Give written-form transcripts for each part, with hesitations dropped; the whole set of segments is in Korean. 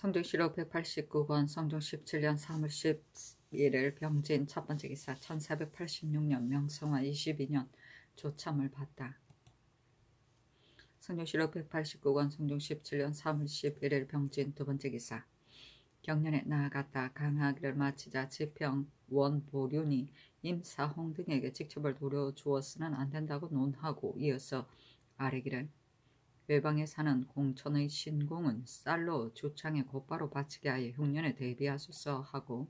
성종실록 189권 성종 17년 3월 11일 병진 첫번째 기사 1486년 명성화 22년 조참을 받다. 성종실록 189권 성종 17년 3월 11일 병진 두번째 기사 경련에 나아갔다. 강하기를 마치자 지평 원보륜이 임사홍 등에게 직첩을 돌려주었으는 안된다고 논하고 이어서 아뢰기를 외방에 사는 공천의 신공은 쌀로 주창에 곧바로 바치게 하여 흉년에 대비하소서 하고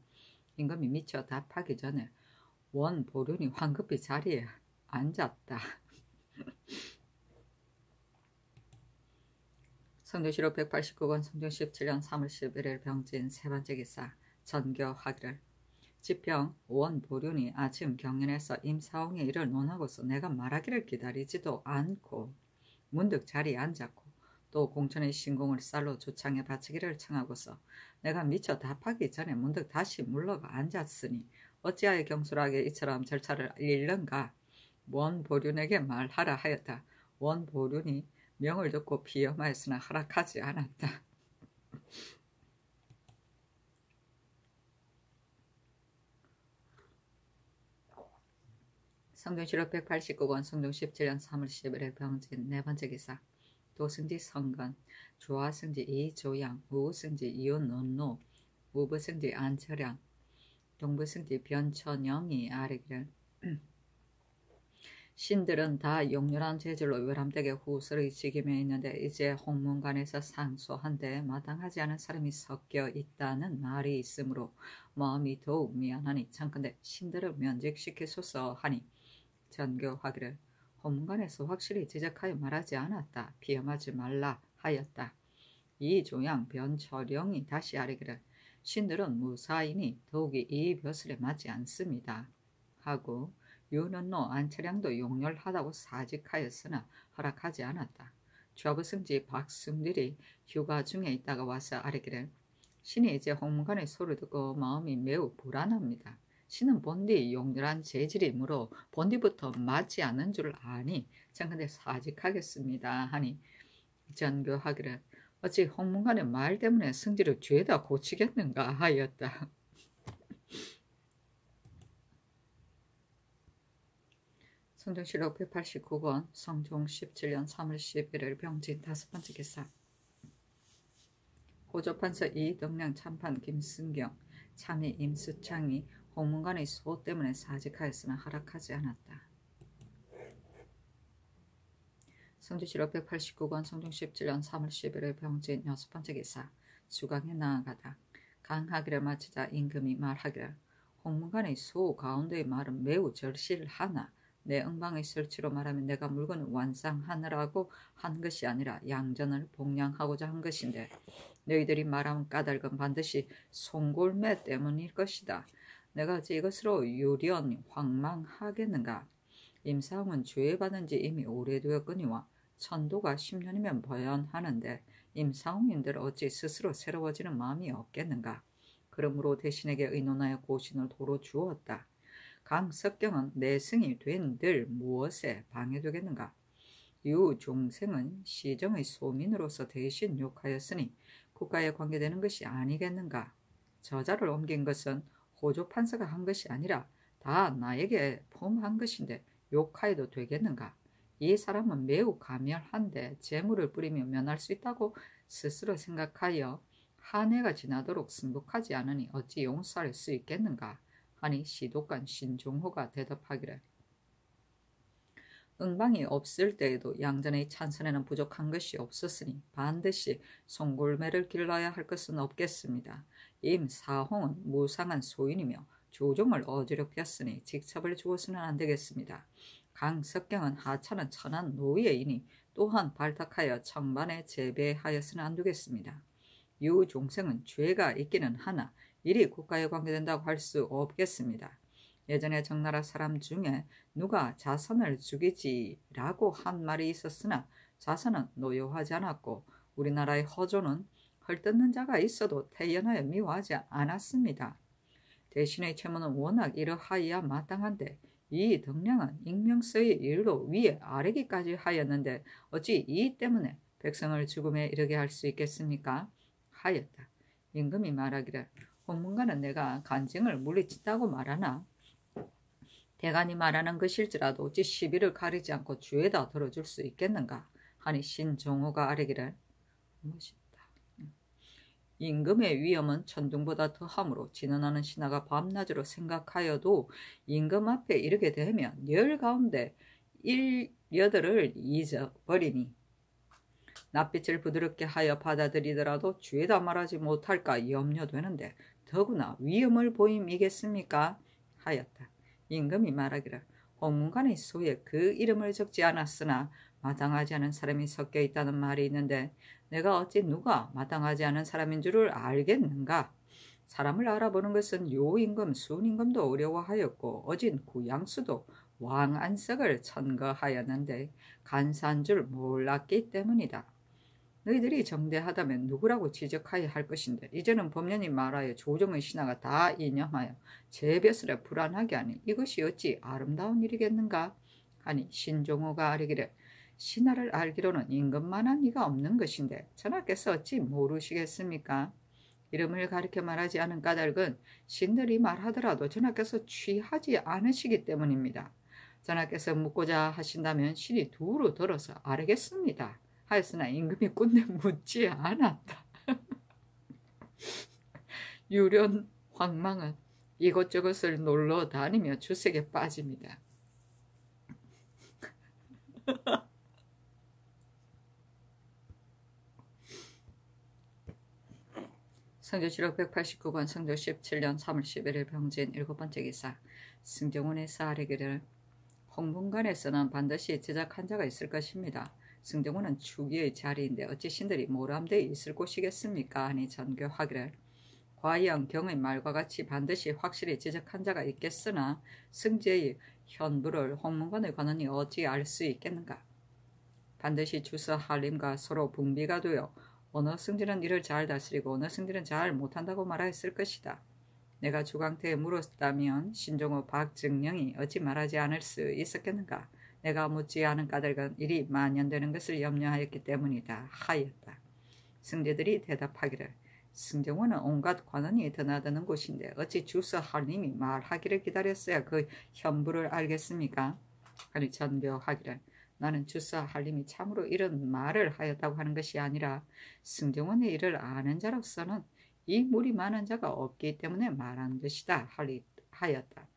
임금이 미처 답하기 전에 원보륜이 황급히 자리에 앉았다. 성종실록 189권 성종 17년 3월 11일 병진 세번째 기사 전교하기를 지평 원보륜이 아침 경연에서 임사홍의 일을 논하고서 내가 말하기를 기다리지도 않고 문득 자리에 앉았고 또 공천의 신공을 쌀로 주창에 바치기를 청하고서 내가 미처 답하기 전에 문득 다시 물러가 앉았으니 어찌하여 경솔하게 이처럼 절차를 잃는가. 원보륜에게 말하라 하였다. 원보륜이 명을 듣고 비엄하였으나 허락하지 않았다. 성종실록 189권 성종 17년 3월 11일 병진 네번째 기사 도승지 성건 조하승지 이조양 우승지 이윤논노 우부승지 안철양 동부승지 변천영이 아뢰기를 신들은 다 용렬한 재질로 외람되게 후설의 직임에 있는데 이제 홍문관에서 상소한데 마땅하지 않은 사람이 섞여 있다는 말이 있으므로 마음이 더욱 미안하니 청컨대 신들을 면직시키소서 하니 전교하기를 홍문관에서 확실히 지적하여 말하지 않았다. 비엄하지 말라 하였다. 이조양 변철영이 다시 아뢰기를 신들은 무사이니 더욱이 이 벼슬에 맞지 않습니다 하고 유는노 안철양도 용렬하다고 사직하였으나 허락하지 않았다. 좌부승지 박승들이 휴가 중에 있다가 와서 아뢰기를 신이 이제 홍문관의 소를 듣고 마음이 매우 불안합니다. 신은 본디 용렬한 재질이므로 본디부터 맞지 않는 줄 아니 청컨대 사직하겠습니다 하니 전교하기를 어찌 홍문관의 말 때문에 승지를 죄다 고치겠는가 하였다. 성종실록 189권 성종 17년 3월 11일 병진 다섯번째 기사 호조판서 이덕량 참판 김승경 참의 임수창이 홍문관의 소 때문에 사직하였으나 허락하지 않았다. 성종실록 189권 성종 17년 3월 11일 병진 여섯번째 기사 수강에 나아가다. 강하기를 마치자 임금이 말하기를 홍문관의 소 가운데의 말은 매우 절실하나 내 응방의 설치로 말하면 내가 물건을 완상하느라고 한 것이 아니라 양전을 복량하고자 한 것인데 너희들이 말하면 까닭은 반드시 송골매 때문일 것이다. 내가 어찌 이것으로 유련 황망하겠는가. 임사홍은 죄받은 지 이미 오래되었거니와 천도가 10년이면 버연하는데 임사홍인들 어찌 스스로 새로워지는 마음이 없겠는가. 그러므로 대신에게 의논하여 고신을 도로 주었다. 강석경은 내승이 된들 무엇에 방해되겠는가. 유종생은 시정의 소민으로서 대신 욕하였으니 국가에 관계되는 것이 아니겠는가. 저자를 옮긴 것은 호조판서가 한 것이 아니라 다 나에게 범한 것인데 욕하여도 되겠는가. 이 사람은 매우 가멸한데 재물을 뿌리며 면할 수 있다고 스스로 생각하여 한 해가 지나도록 승복하지 않으니 어찌 용서할 수 있겠는가 하니 시독관 신종호가 대답하기를 응방이 없을 때에도 양전의 찬선에는 부족한 것이 없었으니 반드시 송골매를 길러야 할 것은 없겠습니다. 임사홍은 무상한 소인이며 조종을 어지럽혔으니 직첩을 주어서는 안되겠습니다. 강석경은 하찮은 천한 노예이니 또한 발탁하여 청반에 제배하여서는 안되겠습니다. 유종생은 죄가 있기는 하나 일이 국가에 관계된다고 할 수 없겠습니다. 예전에 정나라 사람 중에 누가 자선을 죽이지라고 한 말이 있었으나 자선은 노여하지 않았고 우리나라의 허조는 헐뜯는 자가 있어도 태연하여 미워하지 않았습니다. 대신의 채무는 워낙 이러하여야 마땅한데 이 덕량은 익명서의 일로 위에 아래기까지 하였는데 어찌 이 때문에 백성을 죽음에 이르게 할 수 있겠습니까? 하였다. 임금이 말하기를 홍문관은 내가 간증을 물리친다고 말하나 대간이 말하는 것일지라도 어찌 시비를 가리지 않고 주에다 들어줄 수 있겠는가 하니 신종호가 아뢰기를 멋있다. 임금의 위엄은 천둥보다 더하므로 진언하는 신하가 밤낮으로 생각하여도 임금 앞에 이르게 되면 열 가운데 8을 잊어버리니 낯빛을 부드럽게 하여 받아들이더라도 주에다 말하지 못할까 염려되는데 더구나 위엄을 보임이겠습니까? 하였다. 임금이 말하기를 홍문관의 소에 그 이름을 적지 않았으나 마땅하지 않은 사람이 섞여 있다는 말이 있는데 내가 어찌 누가 마땅하지 않은 사람인 줄을 알겠는가? 사람을 알아보는 것은 요임금, 순임금도 어려워하였고 어진 구양수도 왕안석을 천거하였는데 간사한 줄 몰랐기 때문이다. 너희들이 정대하다면 누구라고 지적하여 할 것인데 이제는 법년이 말하여 조정의 신하가 다 이념하여 제 벼슬에 불안하게 하니 이것이 어찌 아름다운 일이겠는가 하니 신종호가 아뢰기를 신하를 알기로는 임금만한 이가 없는 것인데 전하께서 어찌 모르시겠습니까? 이름을 가리켜 말하지 않은 까닭은 신들이 말하더라도 전하께서 취하지 않으시기 때문입니다. 전하께서 묻고자 하신다면 신이 두루 들어서 알겠습니다. 하였으나 임금이 꾼내 묻지 않았다. 유련 황망은 이것저것을 놀러 다니며 주색에 빠집니다. 성조실록 189권 성조 17년 3월 11일 병진 7번째 기사. 승정원에서 아뢰기를 홍문관에서는 반드시 제작한 자가 있을 것입니다. 승정원은 추기의 자리인데 어찌 신들이 모람되어 있을 곳이겠습니까? 하니 전교하기를 과연 경의 말과 같이 반드시 확실히 지적한 자가 있겠으나 승제의 현부를 홍문관의 관원이 어찌 알 수 있겠는가? 반드시 주서 한림과 서로 분비가 되어 어느 승진은 이를 잘 다스리고 어느 승진은 잘 못한다고 말하였을 것이다. 내가 주광태에 물었다면 신종호 박증령이 어찌 말하지 않을 수 있었겠는가? 내가 묻지 않은 까닭은 일이 만연되는 것을 염려하였기 때문이다 하였다. 승제들이 대답하기를 승정원은 온갖 관원이 드나드는 곳인데 어찌 주서 한림이 말하기를 기다렸어야 그 현부를 알겠습니까? 아니 전교하기를 나는 주서 한림이 참으로 이런 말을 하였다고 하는 것이 아니라 승정원의 일을 아는 자로서는 이 물이 많은 자가 없기 때문에 말한 것이다 하였다.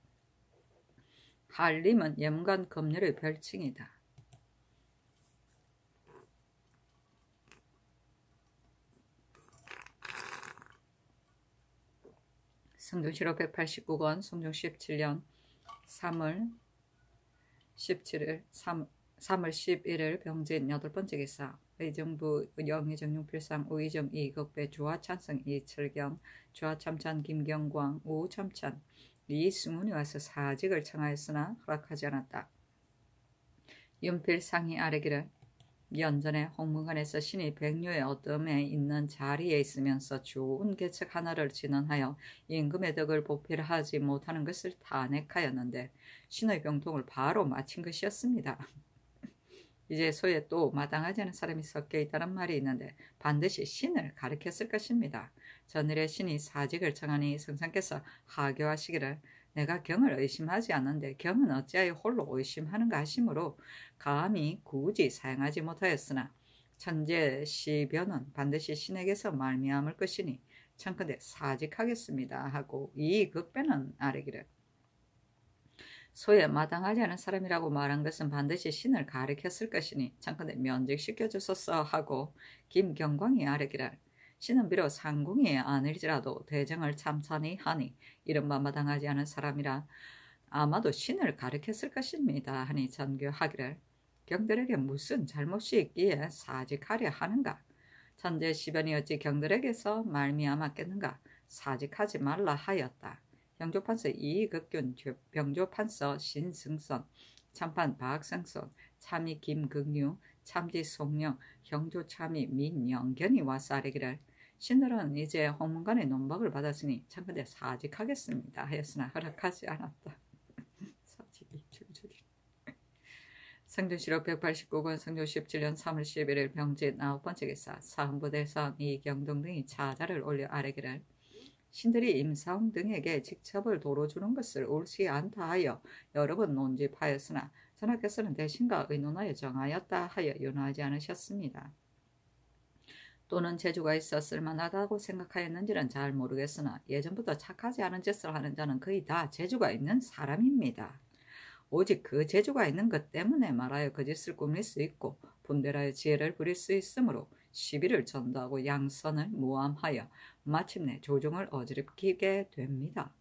한림은 염관 검열의 별칭이다. 성종실록 189권 성종 17년 3월 11일 병진 8번째 기사. 의정부 영의정용필상 우의정 이극배 주하찬성 이철경 주하참찬 김경광 우참찬 이승훈이 와서 사직을 청하였으나 허락하지 않았다. 윤필상이 아뢰기를 연전에 홍문관에서 신이 백류의 어둠에 있는 자리에 있으면서 좋은 계책 하나를 진언하여 임금의 덕을 보필하지 못하는 것을 탄핵하였는데 신의 병통을 바로 마친 것이었습니다. 이제 소에 또 마땅하지 않은 사람이 섞여 있다는 말이 있는데 반드시 신을 가리켰을 것입니다. 전일에 신이 사직을 청하니 성상께서 하교하시기를 내가 경을 의심하지 않는데 경은 어찌하여 홀로 의심하는가 하시므로 감히 굳이 사용하지 못하였으나 천재 시변은 반드시 신에게서 말미암을 것이니 청컨대 사직하겠습니다 하고 이 극배는 아뢰기를 소에 마땅하지 않은 사람이라고 말한 것은 반드시 신을 가리켰을 것이니 청컨대 면직시켜 주소서 하고 김경광이 아뢰기를 신은 비록 상궁이 아닐지라도 대정을 참찬히 하니 이른바 마땅하지 않은 사람이라 아마도 신을 가리켰을 것입니다 하니 전교하기를 경들에게 무슨 잘못이 있기에 사직하려 하는가? 천재 시변이 어찌 경들에게서 말미암았겠는가? 사직하지 말라 하였다. 형조판서 이극균, 병조판서 신승선, 참판 박성선, 참의 김극류, 참지 송령, 형조참의 민영견이 와서 아뢰기를 신들은 이제 홍문관의 논박을 받았으니 청컨대 사직하겠습니다 하였으나 허락하지 않았다. 사직이 줄줄이. 성주시로 189권 성주 17년 3월 11일 병진 9번째 기사 사헌부대선 이경동 등이 차자를 올려 아뢰기를 신들이 임사홍 등에게 직첩을 도로 주는 것을 옳지 않다 하여 여러 번 논집하였으나 전하께서는 대신과 의논하여 정하였다 하여 윤하지 않으셨습니다. 또는 재주가 있어 쓸만하다고 생각하였는지는 잘 모르겠으나 예전부터 착하지 않은 짓을 하는 자는 거의 다 재주가 있는 사람입니다. 오직 그 재주가 있는 것 때문에 말하여 거짓을 꾸밀 수 있고 분별하여 지혜를 부릴 수 있으므로 시비를 전도하고 양선을 모함하여 마침내 조종을 어지럽히게 됩니다.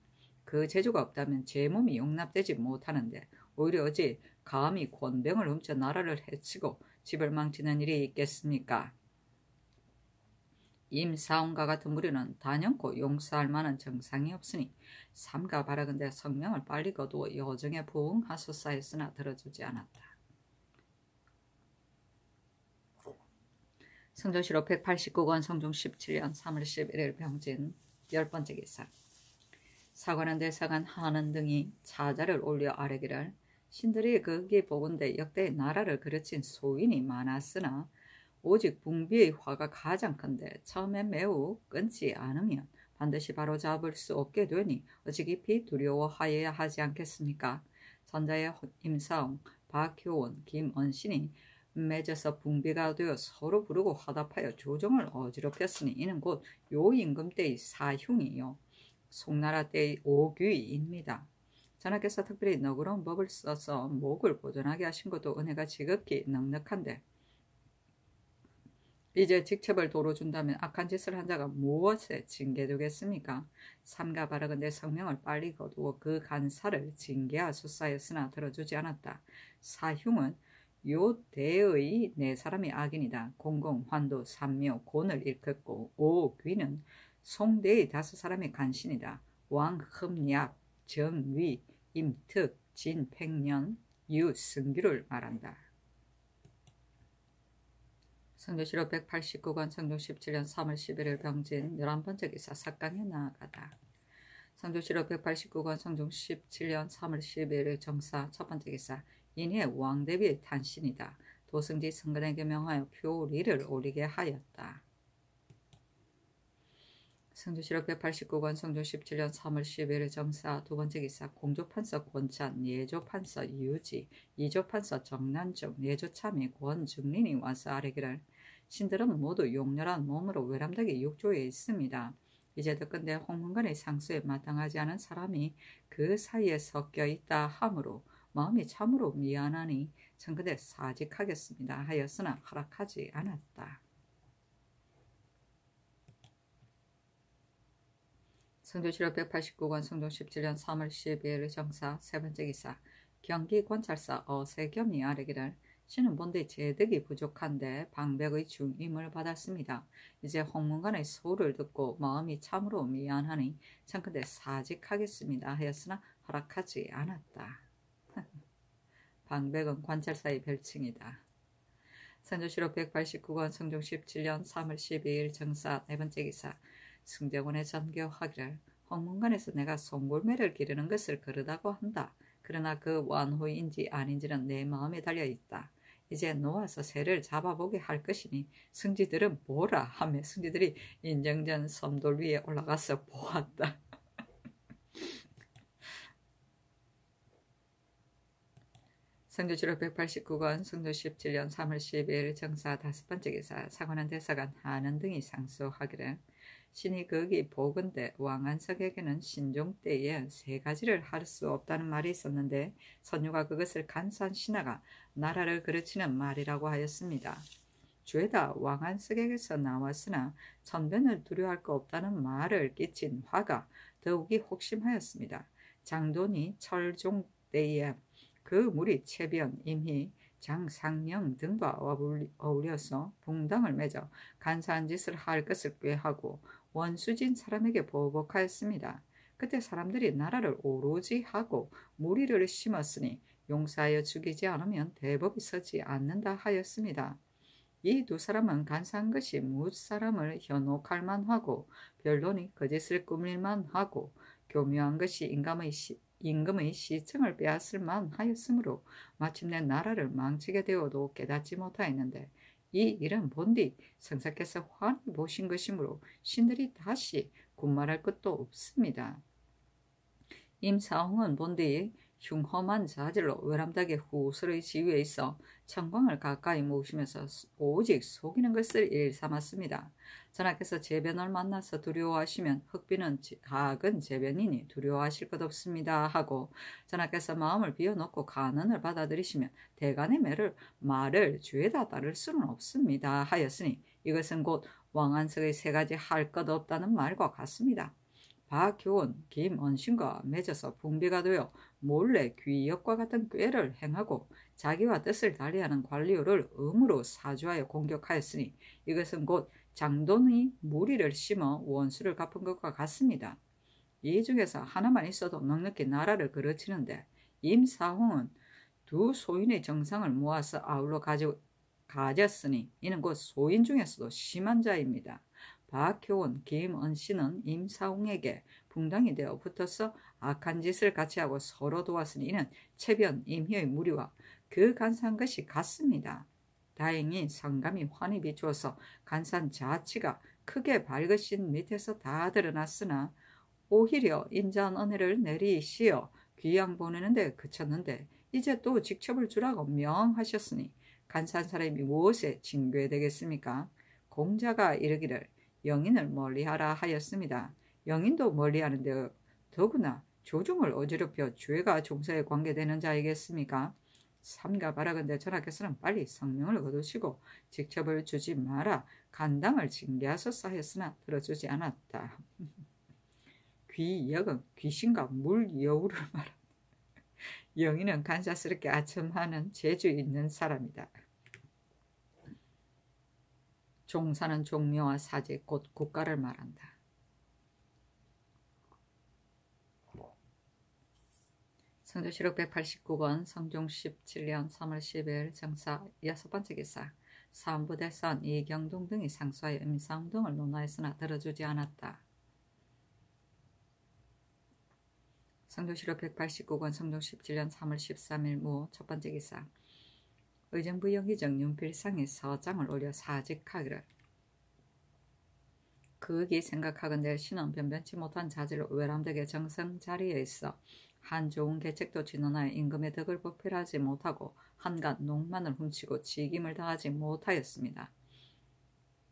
그 재주가 없다면 제 몸이 용납되지 못하는데 오히려 어찌 감히 권병을 훔쳐 나라를 해치고 집을 망치는 일이 있겠습니까? 임사홍과 같은 무리는 단연코 용서할 만한 정상이 없으니 삼가 바라건대 성명을 빨리 거두어 여정에 부응하소서 했으나 들어주지 않았다. 성조시로 189권 성종 17년 3월 11일 병진 10번째 기사 사관원 대사관 하는 등이 차자를 올려 아뢰기를 신들이 거기 보건대 역대 나라를 그르친 소인이 많았으나 오직 붕비의 화가 가장 큰데 처음에 매우 끊지 않으면 반드시 바로 잡을 수 없게 되니 어찌 깊이 두려워하여야 하지 않겠습니까? 전자의 임사홍, 박효원, 김언신이 맺어서 붕비가 되어 서로 부르고 화답하여 조정을 어지럽혔으니 이는 곧 요 임금 때의 사흉이요 송나라 때의 오귀입니다. 전하께서 특별히 너그러운 법을 써서 목을 보존하게 하신 것도 은혜가 지극히 넉넉한데 이제 직첩을 도로 준다면 악한 짓을 한 자가 무엇에 징계되겠습니까? 삼가 바라건대 성명을 빨리 거두어 그 간사를 징계하소서 하였으나 들어주지 않았다. 사흉은 요 대의 네 사람이 악인이다. 공공, 환도, 삼묘, 곤을 일컫고 오귀는 송대의 5사람이 간신이다. 왕, 흠약, 정위, 임특, 진, 팽년, 유, 승규를 말한다. 성조시로 189권 성종 17년 3월 11일 병진 11번째 기사 삭강에 나아가다. 성조시로 189권 성종 17년 3월 11일 정사 첫번째 기사 인해 왕대비의 탄신이다. 도승지 성근에게 명하여 표리를 올리게 하였다. 성조시로 189권 성종 17년 3월 11일 정사 두번째 기사 공조판서 권찬, 예조판서 유지, 이조판서 정난중, 예조참이 권중린이 와서 아뢰기를 신들은 모두 용렬한 몸으로 외람되게 육조에 있습니다. 이제 듣건대 홍문관의 상수에 마땅하지 않은 사람이 그 사이에 섞여 있다 하므로 마음이 참으로 미안하니 청근대 사직하겠습니다 하였으나 허락하지 않았다. 성조시로 189권 성종 17년 3월 12일 정사 세번째 기사 경기관찰사 어세겸이 아뢰기를 신은 본디 재득이 부족한데 방백의 중임을 받았습니다. 이제 홍문관의 소를 듣고 마음이 참으로 미안하니 청컨대 사직하겠습니다 하였으나 허락하지 않았다. 방백은 관찰사의 별칭이다. 성조시로 189권 성종 17년 3월 12일 정사 네번째 기사 승정원의 전교하기를 홍문관에서 내가 송골매를 기르는 것을 그르다고 한다. 그러나 그 완호인지 아닌지는 내 마음에 달려있다. 이제 놓아서 새를 잡아보게 할 것이니 승지들은 보라 하며 승지들이 인정전 섬돌 위에 올라가서 보았다. 성조시로 189권 성조 17년 3월 12일 정사 다섯번째 기사 사관원 대사관 하는 등이 상소하기를 신이 거기 보건대 왕안석에게는 신종 때에 3가지를 할 수 없다는 말이 있었는데 선유가 그것을 간사한 신하가 나라를 그르치는 말이라고 하였습니다. 죄다 왕안석에게서 나왔으나 천변을 두려워할 거 없다는 말을 끼친 화가 더욱이 혹심하였습니다. 장돈이 철종 때에 그 무리 채변, 임희, 장상령 등과 어울려서 붕당을 맺어 간사한 짓을 할 것을 꾀하고 원수진 사람에게 보복하였습니다. 그때 사람들이 나라를 오로지 하고 무리를 심었으니 용서하여 죽이지 않으면 대법이 서지 않는다 하였습니다. 이 2사람은 간사한 것이 무사람을 현혹할 만하고 변론이 거짓을 꾸밀 만하고 교묘한 것이 임금의 시청을 빼앗을 만하였으므로 마침내 나라를 망치게 되어도 깨닫지 못하였는데 이 일은 본디 성사께서 환히 보신 것이므로 신들이 다시 군말할 것도 없습니다. 임사홍은 본디 흉험한 자질로 외람되게 후술의 지위에 있어 청광을 가까이 모시면서 오직 속이는 것을 일삼았습니다. 전하께서 제변을 만나서 두려워하시면 흑비는 작은 제변이니 두려워하실 것 없습니다 하고 전하께서 마음을 비워놓고 간언을 받아들이시면 대간의 말을 죄다 따를 수는 없습니다 하였으니 이것은 곧 왕안석의 세 가지 할 것 없다는 말과 같습니다. 박효원, 김언신과 맺어서 분비가 되어 몰래 귀역과 같은 꾀를 행하고 자기와 뜻을 달리하는 관리오를 음으로 사주하여 공격하였으니 이것은 곧 장돈의 무리를 심어 원수를 갚은 것과 같습니다. 이 중에서 하나만 있어도 넉넉히 나라를 그르치는데 임사홍은 두 소인의 정상을 모아서 아울러 가졌으니 이는 곧 소인 중에서도 심한 자입니다. 박효원, 김언씨는 임사홍에게 붕당이 되어 붙어서 악한 짓을 같이 하고 서로 도왔으니 이는 채변, 임희의 무리와 그 간사한 것이 같습니다. 다행히 성감이 환히 비추어서 간사한 자치가 크게 밝으신 밑에서 다 드러났으나 오히려 인자한 은혜를 내리시어 귀양 보내는 데 그쳤는데 이제 또 직첩을 주라고 명하셨으니 간사한 사람이 무엇에 징계되겠습니까? 공자가 이르기를 영인을 멀리하라 하였습니다. 영인도 멀리하는데 더구나 조종을 어지럽혀 죄가 종사에 관계되는 자이겠습니까? 삼가 바라건대 전하께서는 빨리 성명을 거두시고 직첩을 주지 마라 간당을 징계하소서 하였으나 들어주지 않았다. 귀역은 귀신과 물여우를 말한다. 영인은 간사스럽게 아첨하는 재주 있는 사람이다. 종사는 종묘와 사제 곧 국가를 말한다. 성조실록 189권 성종 17년 3월 10일 정사 6번째 기사 사원부대선 이경동 등이 상수하여 임사홍 등을 논하였으나 들어주지 않았다. 성조실록 189권 성종 17년 3월 13일 무 첫번째 기사 의정부영의정 윤필상이 서장을 올려 사직하기를 그윽이 생각하건대 신은 변변치 못한 자질로 외람되게 정성 자리에 있어 한 좋은 계책도 진언하여 임금의 덕을 보필하지 못하고 한갓 농만을 훔치고 직임을 다하지 못하였습니다.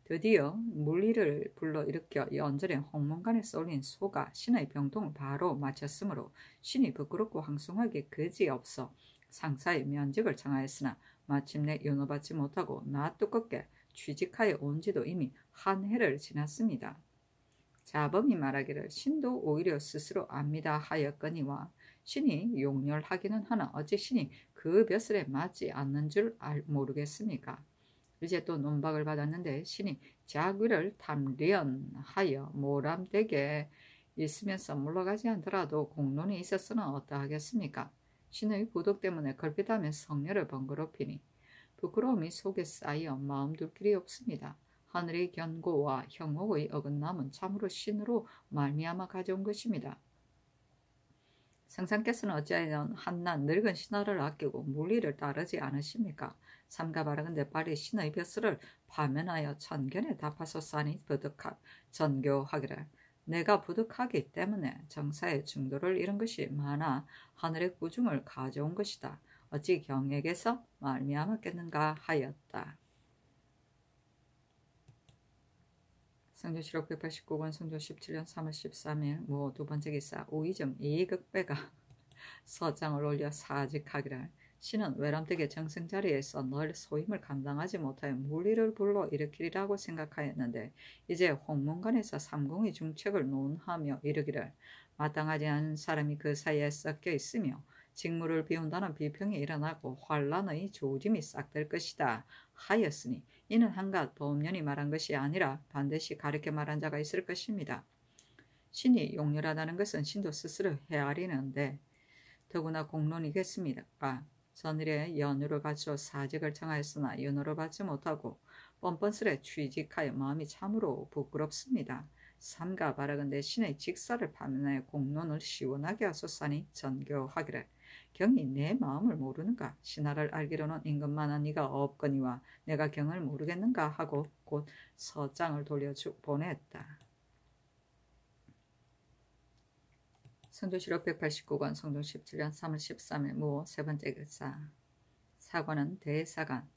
드디어 물리를 불러일으켜 연전에 홍문관에 쏠린 소가 신의 병통을 바로 마쳤으므로 신이 부끄럽고 황송하게 그지없어 상사의 면직을 청하였으나 마침내 연호받지 못하고 나 두껍게 취직하여 온 지도 이미 한 해를 지났습니다. 자범이 말하기를 신도 오히려 스스로 압니다 하였거니와 신이 용렬하기는 하나 어찌 신이 그 벼슬에 맞지 않는 줄 모르겠습니까? 이제 또 논박을 받았는데 신이 자귀를 탐련하여 모람되게 있으면서 물러가지 않더라도 공론이 있었으나 어떠하겠습니까? 신의 부덕 때문에 걸핏하면 성녀를 번거롭히니 부끄러움이 속에 쌓여 마음둘 길이 없습니다. 하늘의 견고와 형옥의 어긋남은 참으로 신으로 말미암아 가져온 것입니다. 성상께서는 어찌하여 한낱 늙은 신하를 아끼고 물리를 따르지 않으십니까? 삼가 바라건대 빨리 신의 벼슬을 파면하여 천견에 답하소서하니 전교하기를 내가 부득하기 때문에 정사의 중도를 잃은 것이 많아 하늘의 꾸중을 가져온 것이다. 어찌 경액에서 말미암았겠는가 하였다. 성조실록 189권 성조 17년 3월 13일 무 두번째 기사 우의정 이극배가 서장을 올려 사직하기를 신은 외람되게 정승자리에서 널 소임을 감당하지 못하여 물리를 불러 일으키리라고 생각하였는데 이제 홍문관에서 삼공의 중책을 논하며 이르기를 마땅하지 않은 사람이 그 사이에 섞여 있으며 직무를 비운다는 비평이 일어나고 환란의 조짐이 싹될 것이다 하였으니 이는 한갓 보험년이 말한 것이 아니라 반드시 가르쳐 말한 자가 있을 것입니다. 신이 용렬하다는 것은 신도 스스로 헤아리는데 더구나 공론이겠습니까? 전일에 연유를 갖추어 사직을 청하였으나 연호를 받지 못하고 뻔뻔스레 취직하여 마음이 참으로 부끄럽습니다. 삼가 바라건대 신의 직사를 파면하여 공론을 시원하게 하소사니 전교하기를 경이 내 마음을 모르는가 신하를 알기로는 임금만한 네가 없거니와 내가 경을 모르겠는가 하고 곧 서장을 보냈다. 성조실록 189권 성종 17년 3월 13일 무호 세 번째 글사. 사관은 대사관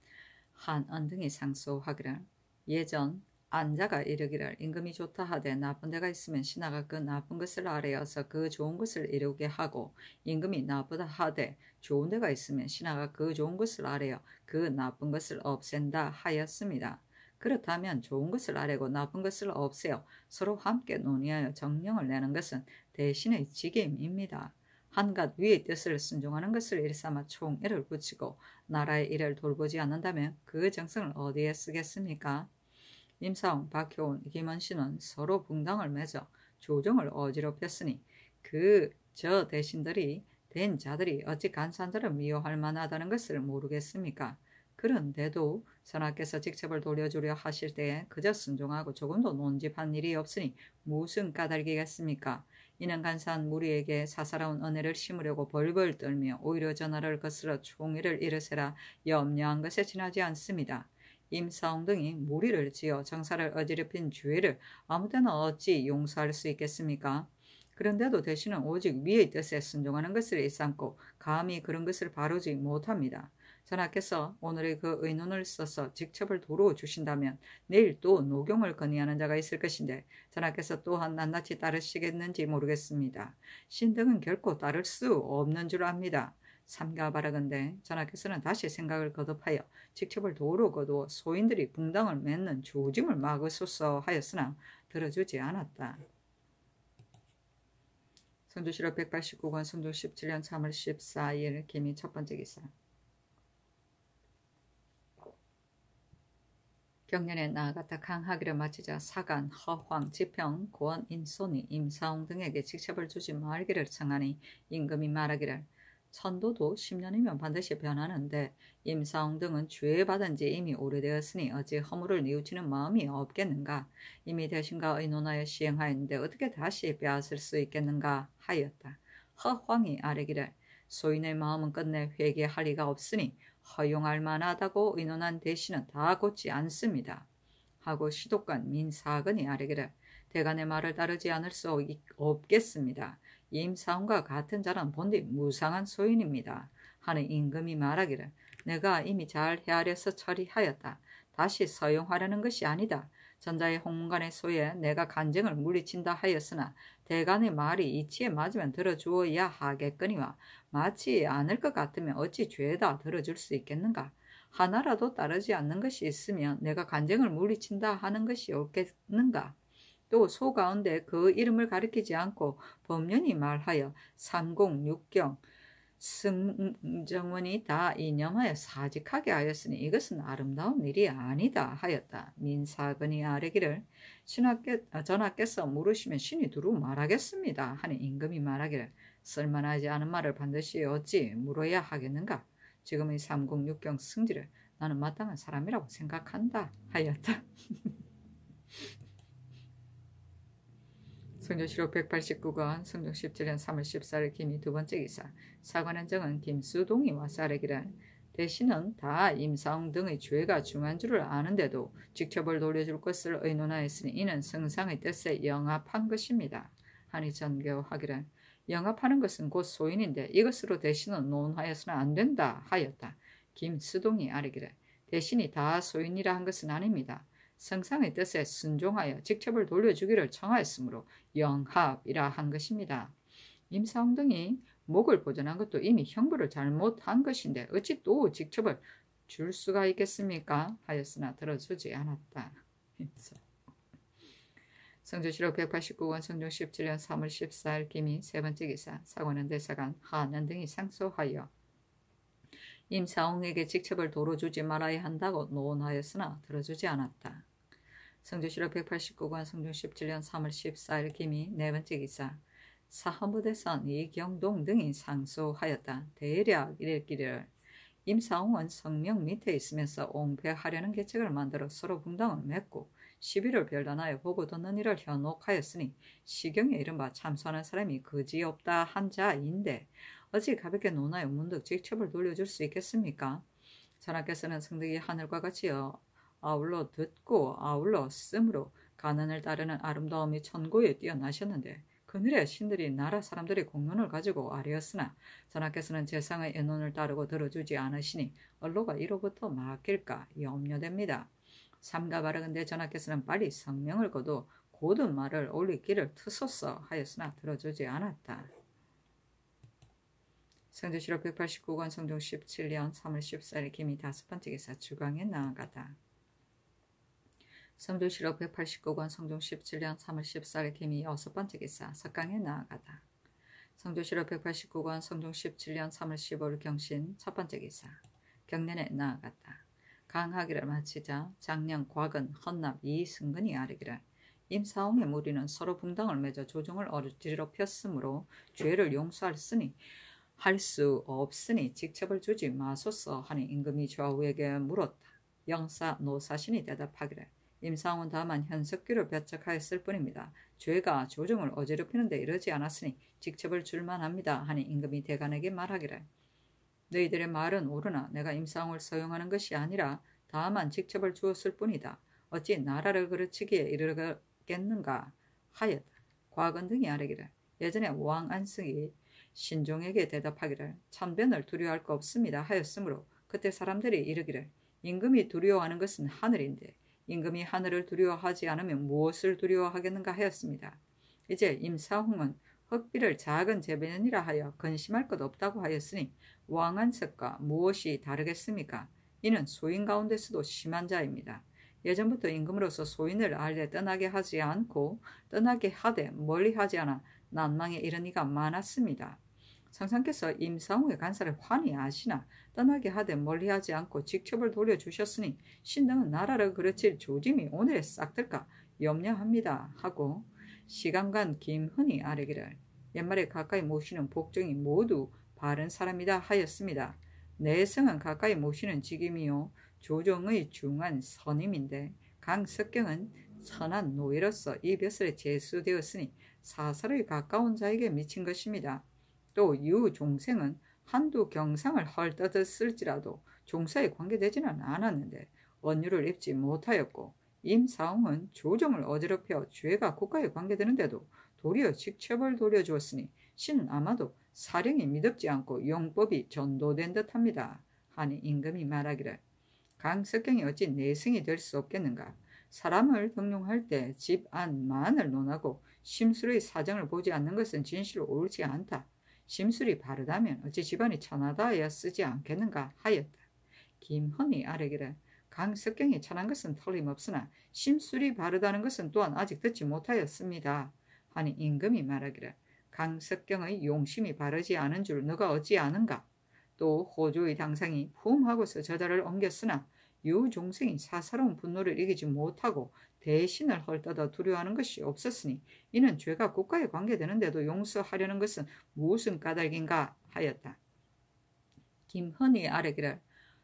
한언등이 상소하기를 예전 안자가 이르기를 임금이 좋다 하되 나쁜 데가 있으면 신하가 그 나쁜 것을 아뢰어서 그 좋은 것을 이루게 하고 임금이 나쁘다 하되 좋은 데가 있으면 신하가 그 좋은 것을 아뢰어 그 나쁜 것을 없앤다 하였습니다. 그렇다면 좋은 것을 아뢰고 나쁜 것을 없애어 서로 함께 논의하여 정령을 내는 것은 대신의 직임입니다. 한갓 위의 뜻을 순종하는 것을 일삼아 총애를 붙이고 나라의 일을 돌보지 않는다면 그 정성을 어디에 쓰겠습니까? 임사홍, 박효운, 김원신은 서로 붕당을 맺어 조정을 어지럽혔으니 저 대신들이 된 자들이 어찌 간사들을 미워할 만하다는 것을 모르겠습니까? 그런데도 전하께서 직첩을 돌려주려 하실 때에 그저 순종하고 조금도 논집한 일이 없으니 무슨 까닭이겠습니까? 이는 간사한 무리에게 사사로운 은혜를 심으려고 벌벌 떨며 오히려 전하를 거스러 총애를 이르세라 염려한 것에 지나지 않습니다. 임사홍 등이 무리를 지어 정사를 어지럽힌 죄를 아무 때나 어찌 용서할 수 있겠습니까? 그런데도 대신은 오직 위의 뜻에 순종하는 것을 일삼고 감히 그런 것을 바르지 못합니다. 전하께서 오늘의 그 의논을 써서 직첩을 도로 주신다면 내일 또 노경을 건의하는 자가 있을 것인데 전하께서 또한 낱낱이 따르시겠는지 모르겠습니다. 신등은 결코 따를 수 없는 줄 압니다. 삼가 바라건대 전하께서는 다시 생각을 거듭하여 직첩을 도로 거두어 소인들이 붕당을 맺는 조짐을 막으소서 하였으나 들어주지 않았다. 성조실록 189권 성종 17년 3월 14일 기미 첫 번째 기사. 경년에 나아갔다 강하기를 마치자 사간, 허황, 지평, 고원, 인손이, 임사홍 등에게 직첩을 주지 말기를 청하니 임금이 말하기를 천도도 10년이면 반드시 변하는데 임사홍 등은 죄받은 지 이미 오래되었으니 어찌 허물을 뉘우치는 마음이 없겠는가. 이미 대신과 의논하여 시행하였는데 어떻게 다시 빼앗을 수 있겠는가 하였다. 허황이 아뢰기를 소인의 마음은 끝내 회개할 리가 없으니 허용할 만하다고 의논한 대신은 다 곧지 않습니다. 하고 시독관 민사근이 아뢰기를 대간의 말을 따르지 않을 수 없겠습니다. 임사홍과 같은 자는 본디 무상한 소인입니다. 하는 임금이 말하기를 내가 이미 잘 헤아려서 처리하였다. 다시 서용하려는 것이 아니다. 전자의 홍문관의 소에 내가 간쟁을 물리친다 하였으나 대간의 말이 이치에 맞으면 들어주어야 하겠거니와 맞지 않을 것 같으면 어찌 죄다 들어줄 수 있겠는가. 하나라도 따르지 않는 것이 있으면 내가 간쟁을 물리친다 하는 것이 옳겠는가. 또 소 가운데 그 이름을 가리키지 않고 법륜이 말하여 삼공육경 승정원이 다 이념하여 사직하게 하였으니 이것은 아름다운 일이 아니다 하였다. 민사근이 아뢰기를 전하께서 물으시면 신이 두루 말하겠습니다 하니 임금이 말하기를 쓸만하지 않은 말을 반드시 어찌 물어야 하겠는가. 지금의 삼공육경 승지를 나는 마땅한 사람이라고 생각한다 하였다. 성조실록 189권 성종 17년 3월 14일 기미 두 번째 기사. 사관원정은 김수동이 와서 아뢰기를 대신은 다 임사홍 등의 죄가 중한 줄을 아는데도 직첩을 돌려줄 것을 의논하였으니 이는 성상의 뜻에 영합한 것입니다. 하니 전교하기를 영합하는 것은 곧 소인인데 이것으로 대신은 논하여서는 안 된다 하였다. 김수동이 아뢰기를 대신이 다 소인이라 한 것은 아닙니다. 성상의 뜻에 순종하여 직첩을 돌려주기를 청하였으므로 영합이라 한 것입니다. 임사홍 등이 목을 보존한 것도 이미 형벌을 잘못한 것인데 어찌 또 직첩을 줄 수가 있겠습니까? 하였으나 들어주지 않았다. 성조실록 189권 성종 17년 3월 14일 기미 세 번째 기사. 사관원 대사관 하는 등이 상소하여 임사홍에게 직첩을 도로 주지 말아야 한다고 논하였으나 들어주지 않았다. 성조실록 189권 성종 17년 3월 14일 기미 네 번째 기사. 사헌부대선 이경동 등이 상소하였다. 대략 이랬기를 임사홍은 성명 밑에 있으면서 옹패하려는 계책을 만들어 서로 분당을 맺고 시비를 별단하여 보고 듣는 일을 현혹하였으니 시경에 이른바 참선하는 사람이 그지없다 한 자인데 어찌 가볍게 논하여 문득 직첩을 돌려줄 수 있겠습니까? 전하께서는 성덕이 하늘과 같이요 아울러 듣고 아울러 쓰므로 가난을 따르는 아름다움이 천고에 뛰어나셨는데 그늘에 신들이 나라 사람들의 공론을 가지고 아뢰었으나 전하께서는 재상의 애논을 따르고 들어주지 않으시니 언로가 이로부터 막힐까 염려됩니다. 삼가 바라건대 전하께서는 빨리 성명을 거두 고든 말을 올리기를 트소서 하였으나 들어주지 않았다. 성조실록 189권 성종 17년 3월 14일 기미 5번째 기사 주강에 나아가다. 성조실록 189권 성종 17년 3월 14일 기미 6번째 기사 석강에 나아가다. 성조실록 189권 성종 17년 3월 15일 경신 첫번째 기사 경년에 나아갔다. 강하기를 마치자 장령 곽은 헌납 이승근이 아뢰기를 임사홍의 무리는 서로 붕당을 맺어 조정을 어지럽혔으므로 죄를 용서할 수 없으니 직첩을 주지 마소서 하니 임금이 좌우에게 물었다. 영사 노사신이 대답하기를 임사홍은 다만 현석규를 배척하였을 뿐입니다. 죄가 조정을 어지럽히는 데 이르지 않았으니 직첩을 줄만합니다 하니 임금이 대간에게 말하기를 너희들의 말은 옳으나 내가 임사홍을 서용하는 것이 아니라 다만 직첩을 주었을 뿐이다. 어찌 나라를 그르치기에 이르겠는가 하였다. 곽은 등이 아뢰기를 예전에 왕 안승이 신종에게 대답하기를 참변을 두려워할 거 없습니다 하였으므로 그때 사람들이 이르기를 임금이 두려워하는 것은 하늘인데 임금이 하늘을 두려워하지 않으면 무엇을 두려워하겠는가 하였습니다. 이제 임사홍은 흑비를 작은 재변이라 하여 근심할 것 없다고 하였으니 왕안석과 무엇이 다르겠습니까? 이는 소인 가운데서도 심한 자입니다. 예전부터 임금으로서 소인을 알되 떠나게 하지 않고 떠나게 하되 멀리하지 않아 난망에 이른 이가 많았습니다. 성상께서 임사홍의 간사를 환히 아시나 떠나게 하되 멀리하지 않고 직첩을 돌려주셨으니 신등은 나라를 그르칠 조짐이 오늘에 싹들까 염려합니다 하고 시간간 김흔이 아뢰기를 옛말에 가까이 모시는 복종이 모두 바른 사람이다 하였습니다. 내성은 가까이 모시는 직임이요 조정의 중한 선임인데 강석경은 선한 노예로서 이 벼슬에 제수되었으니 사설에 가까운 자에게 미친 것입니다. 또 유종생은 한두 경상을 헐떠들었을지라도 종사에 관계되지는 않았는데 언유를 입지 못하였고 임사홍은 조정을 어지럽혀 죄가 국가에 관계되는데도 도리어 직첩을 돌려주었으니 신은 아마도 사령이 미덥지 않고 용법이 전도된 듯합니다. 하니 임금이 말하기를 강석경이 어찌 내승이 될 수 없겠는가. 사람을 등용할 때 집안만을 논하고 심술의 사정을 보지 않는 것은 진실로 옳지 않다. 심술이 바르다면 어찌 집안이 천하다 하여 쓰지 않겠는가 하였다. 김헌이 아뢰기를 강석경이 천한 것은 틀림없으나 심술이 바르다는 것은 또한 아직 듣지 못하였습니다. 하니 임금이 말하기를 강석경의 용심이 바르지 않은 줄 너가 어찌 아는가. 또 호조의 당상이 품하고서 저자를 옮겼으나 유종생이 사사로운 분노를 이기지 못하고 대신을 헐떠다 두려워하는 것이 없었으니 이는 죄가 국가에 관계되는데도 용서하려는 것은 무슨 까닭인가 하였다. 김헌이 아뢰기를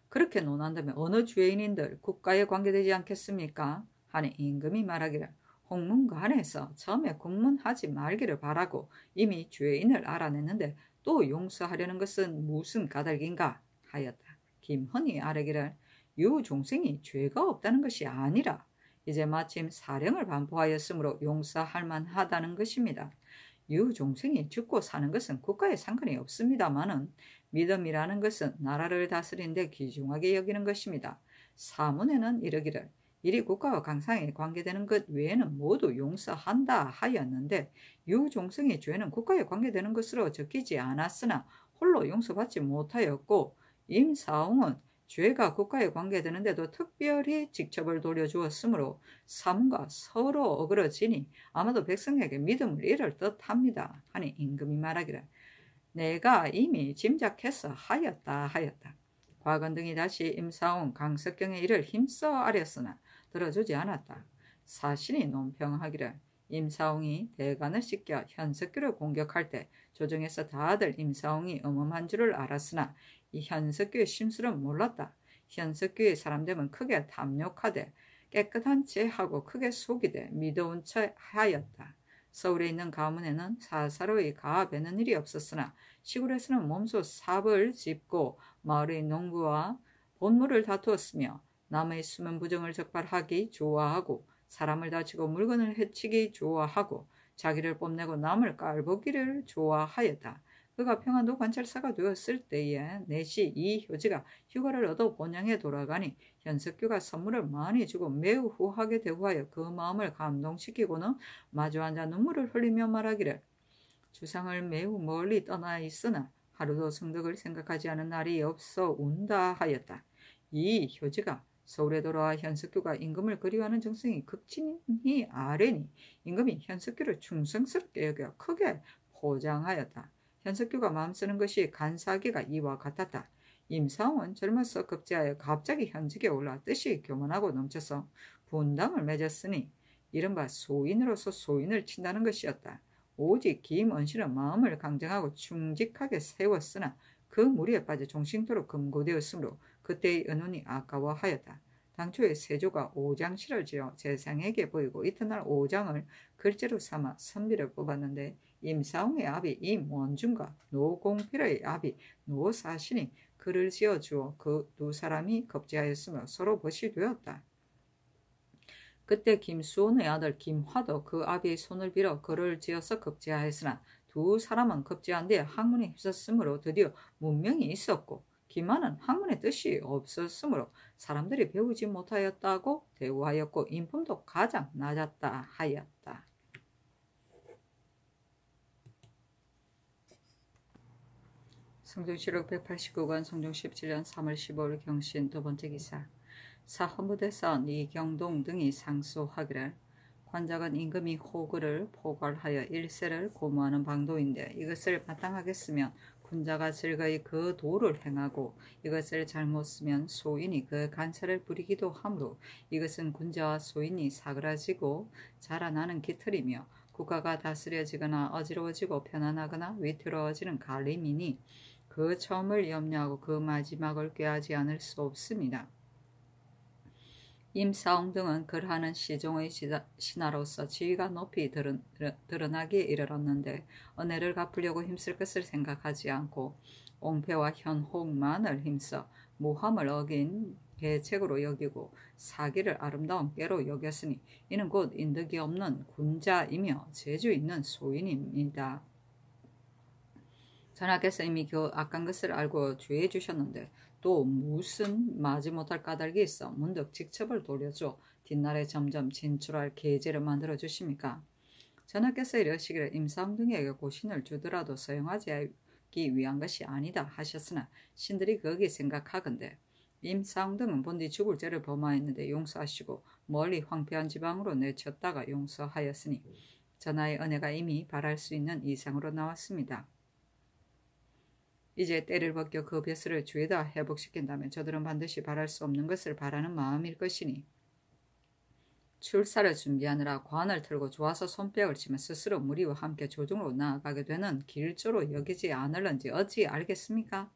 그렇게 논한다면 어느 죄인인들 국가에 관계되지 않겠습니까? 하니 임금이 말하기를 홍문관에서 처음에 국문하지 말기를 바라고 이미 죄인을 알아냈는데 또 용서하려는 것은 무슨 까닭인가 하였다. 김헌이 아뢰기를 유종생이 죄가 없다는 것이 아니라 이제 마침 사령을 반포하였으므로 용서할 만하다는 것입니다. 유종생이 죽고 사는 것은 국가에 상관이 없습니다마는 믿음이라는 것은 나라를 다스리는데 귀중하게 여기는 것입니다. 사문에는 이르기를 이리 국가와 강상에 관계되는 것 외에는 모두 용서한다 하였는데 유종생의 죄는 국가에 관계되는 것으로 적히지 않았으나 홀로 용서받지 못하였고 임사홍은 죄가 국가에 관계되는데도 특별히 직첩을 돌려주었으므로 삼가 서로 어그러지니 아마도 백성에게 믿음을 잃을 듯합니다. 하니 임금이 말하기를 내가 이미 짐작해서 하였다. 곽은 등이 다시 임사홍 강석경의 일을 힘써 아뢰었으나 들어주지 않았다. 사신이 논평하기를 임사홍이 대간을 씻겨 현석규를 공격할 때 조정에서 다들 임사홍이 엄험한 줄을 알았으나 이 현석규의 심술은 몰랐다. 현석규의 사람됨은 크게 탐욕하되 깨끗한 체하고 크게 속이되 미더운 체 하였다. 서울에 있는 가문에는 사사로이 가베는 일이 없었으나 시골에서는 몸소 삽을 짚고 마을의 농부와 본물을 다투었으며 남의 수면 부정을 적발하기 좋아하고 사람을 다치고 물건을 해치기 좋아하고 자기를 뽐내고 남을 깔보기를 좋아하였다. 그가 평안도 관찰사가 되었을 때에 내시 이 효지가 휴가를 얻어 본향에 돌아가니 현석규가 선물을 많이 주고 매우 후하게 대우하여 그 마음을 감동시키고는 마주 앉아 눈물을 흘리며 말하기를 주상을 매우 멀리 떠나 있으나 하루도 성덕을 생각하지 않은 날이 없어 운다 하였다. 이 효지가 서울에 돌아와 현석규가 임금을 그리워하는 정성이 극진히 아래니 임금이 현석규를 충성스럽게 여겨 크게 포장하였다. 현석규가 마음 쓰는 것이 간사하기가 이와 같았다. 임사홍은 젊어서 급제하여 갑자기 현직에 올라 뜻이 교만하고 넘쳐서 분당을 맺었으니 이른바 소인으로서 소인을 친다는 것이었다. 오직 김언실은 마음을 강정하고 충직하게 세웠으나 그 무리에 빠져 종신토로 금고되었으므로 그때의 은혼이 아까워하였다. 당초에 세조가 오장실을 지어 재상에게 보이고 이튿날 오장을 글재로 삼아 선비를 뽑았는데 임사홍의 아비 임원준과 노공필의 아비 노사신이 글을 지어주어 그 두 사람이 겁제하였으며 서로 벗이 되었다. 그때 김수원의 아들 김화도 그 아비의 손을 빌어 글을 지어서 급제하였으나 두 사람은 급제한 뒤에 학문에 힘썼으므로 드디어 문명이 있었고 김한은 학문의 뜻이 없었으므로 사람들이 배우지 못하였다고 대우하였고 인품도 가장 낮았다 하였다. 성종실록 189권 성종 17년 3월 15일 경신 두 번째 기사. 사헌부대선 이경동 등이 상소하기를 관작은 임금이 호구를 포괄하여 일세를 고무하는 방도인데 이것을 마땅하겠으면 군자가 즐거이 그 도를 행하고 이것을 잘못 쓰면 소인이 그 간사를 부리기도 하므로 이것은 군자와 소인이 사그라지고 자라나는 기틀이며 국가가 다스려지거나 어지러워지고 편안하거나 위태로워지는 갈림이니 그 처음을 염려하고 그 마지막을 꾀하지 않을 수 없습니다. 임사홍 등은 글하는 시종의 신하로서 지위가 높이 드러나기에 이르렀는데 은혜를 갚으려고 힘쓸 것을 생각하지 않고 옹패와 현혹만을 힘써 모함을 어긴 계책으로 여기고 사기를 아름다운 깨로 여겼으니 이는 곧 인덕이 없는 군자이며 재주 있는 소인입니다. 전하께서 이미 그 악한 것을 알고 주의해 주셨는데 또 무슨 마지못할 까닭이 있어 문득 직첩을 돌려줘 뒷날에 점점 진출할 계제를 만들어 주십니까? 전하께서 이러시기를 임사홍 등에게 고신을 주더라도 서용하기 위한 것이 아니다 하셨으나 신들이 거기 생각하건대 임사홍 등은 본디 죽을 죄를 범하였는데 용서하시고 멀리 황폐한 지방으로 내쳤다가 용서하였으니 전하의 은혜가 이미 바랄 수 있는 이상으로 나왔습니다. 이제 때를 벗겨 그 벼슬을 주에다 회복시킨다면 저들은 반드시 바랄 수 없는 것을 바라는 마음일 것이니 출사를 준비하느라 관을 틀고 좋아서 손뼉을 치면 스스로 무리와 함께 조정으로 나아가게 되는 길조로 여기지 않을런지 어찌 알겠습니까?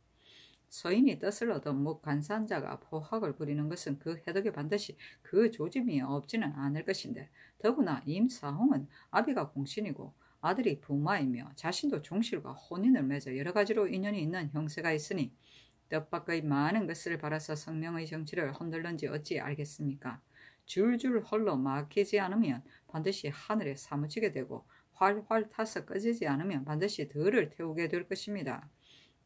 서인이 뜻을 얻어 묵 간사한 자가 포학을 부리는 것은 그 해덕에 반드시 그 조짐이 없지는 않을 것인데 더구나 임사홍은 아비가 공신이고 아들이 부마이며 자신도 종실과 혼인을 맺어 여러 가지로 인연이 있는 형세가 있으니 뜻밖의 많은 것을 바라서 성명의 정치를 흔들는지 어찌 알겠습니까? 줄줄 홀로 막히지 않으면 반드시 하늘에 사무치게 되고 활활 타서 꺼지지 않으면 반드시 들을 태우게 될 것입니다.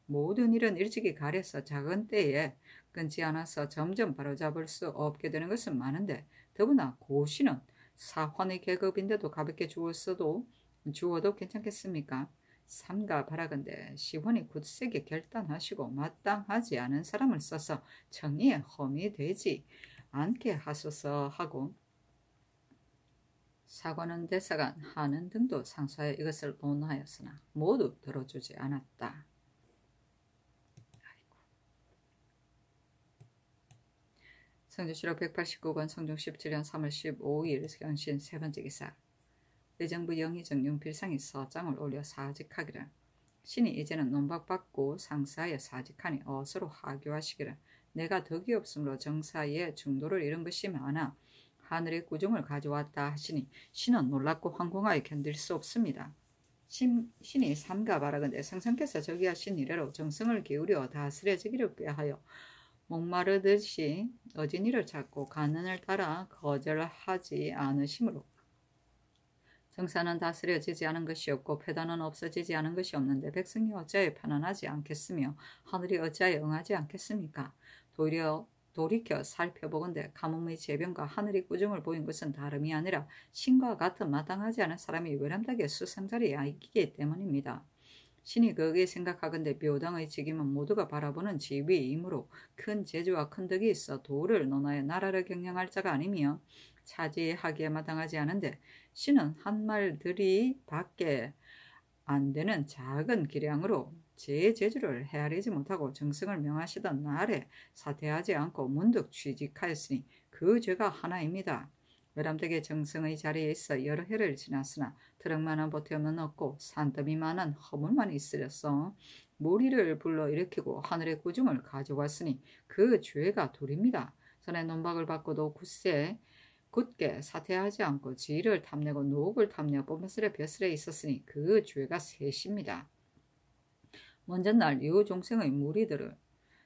모든 일은 일찍이 가려서 작은 때에 끊지 않아서 점점 바로잡을 수 없게 되는 것은 많은데 더구나 고시는 사환의 계급인데도 가볍게 주어도 괜찮겠습니까? 삼가 바라건대 시원이 굳세게 결단하시고 마땅하지 않은 사람을 써서 정의에 험이 되지 않게 하소서 하고 사관원 대사관 하는 등도 상소하여 이것을 논하였으나 모두 들어주지 않았다. 성조실록 189권 성종 17년 3월 15일 경신 세 번째 기사. 의정부 영의정 윤필상이 서장을 올려 사직하기를 신이 이제는 논박받고 상사하여 사직하니 어서로 하교하시기를 내가 덕이 없으므로 정사에 중도를 잃은 것이 많아 하늘의 구중을 가져왔다 하시니 신은 놀랍고 황공하여 견딜 수 없습니다. 신이 삼가 바라건대 성성께서 저기하신 이래로 정성을 기울여 다스려지기를 꾀하여 목마르듯이 어진이를 찾고 가난을 따라 거절하지 않으시므로 정사는 다스려지지 않은 것이 없고 패단은 없어지지 않은 것이 없는데 백성이 어찌하여 편안하지 않겠으며 하늘이 어찌하여 응하지 않겠습니까? 돌이켜 살펴보건대 가뭄의 재변과 하늘의 꾸중을 보인 것은 다름이 아니라 신과 같은 마땅하지 않은 사람이 외람되게 수상자리에 있기 때문입니다. 신이 거기에 생각하건대 묘당의 직임은 모두가 바라보는 지위이므로 큰 재주와 큰 덕이 있어 도를 논하여 나라를 경영할 자가 아니며 차지하기에 마땅하지 않은데 신은 한 말들이 밖에 안 되는 작은 기량으로 제 재주를 헤아리지 못하고 정성을 명하시던 날에 사퇴하지 않고 문득 취직하였으니 그 죄가 하나입니다. 외람되게 정성의 자리에 있어 여러 해를 지났으나 트럭만한 보태움은 없고 산더미만한 허물만 있으려서 무리를 불러일으키고 하늘의 구중을 가져왔으니 그 죄가 둘입니다. 전에 논박을 받고도 굳게 사퇴하지 않고 지위를 탐내고 노옥을 탐내어 뽐스레 벼슬에 있었으니 그 죄가 셋입니다. 먼저 날 이 종생의 무리들을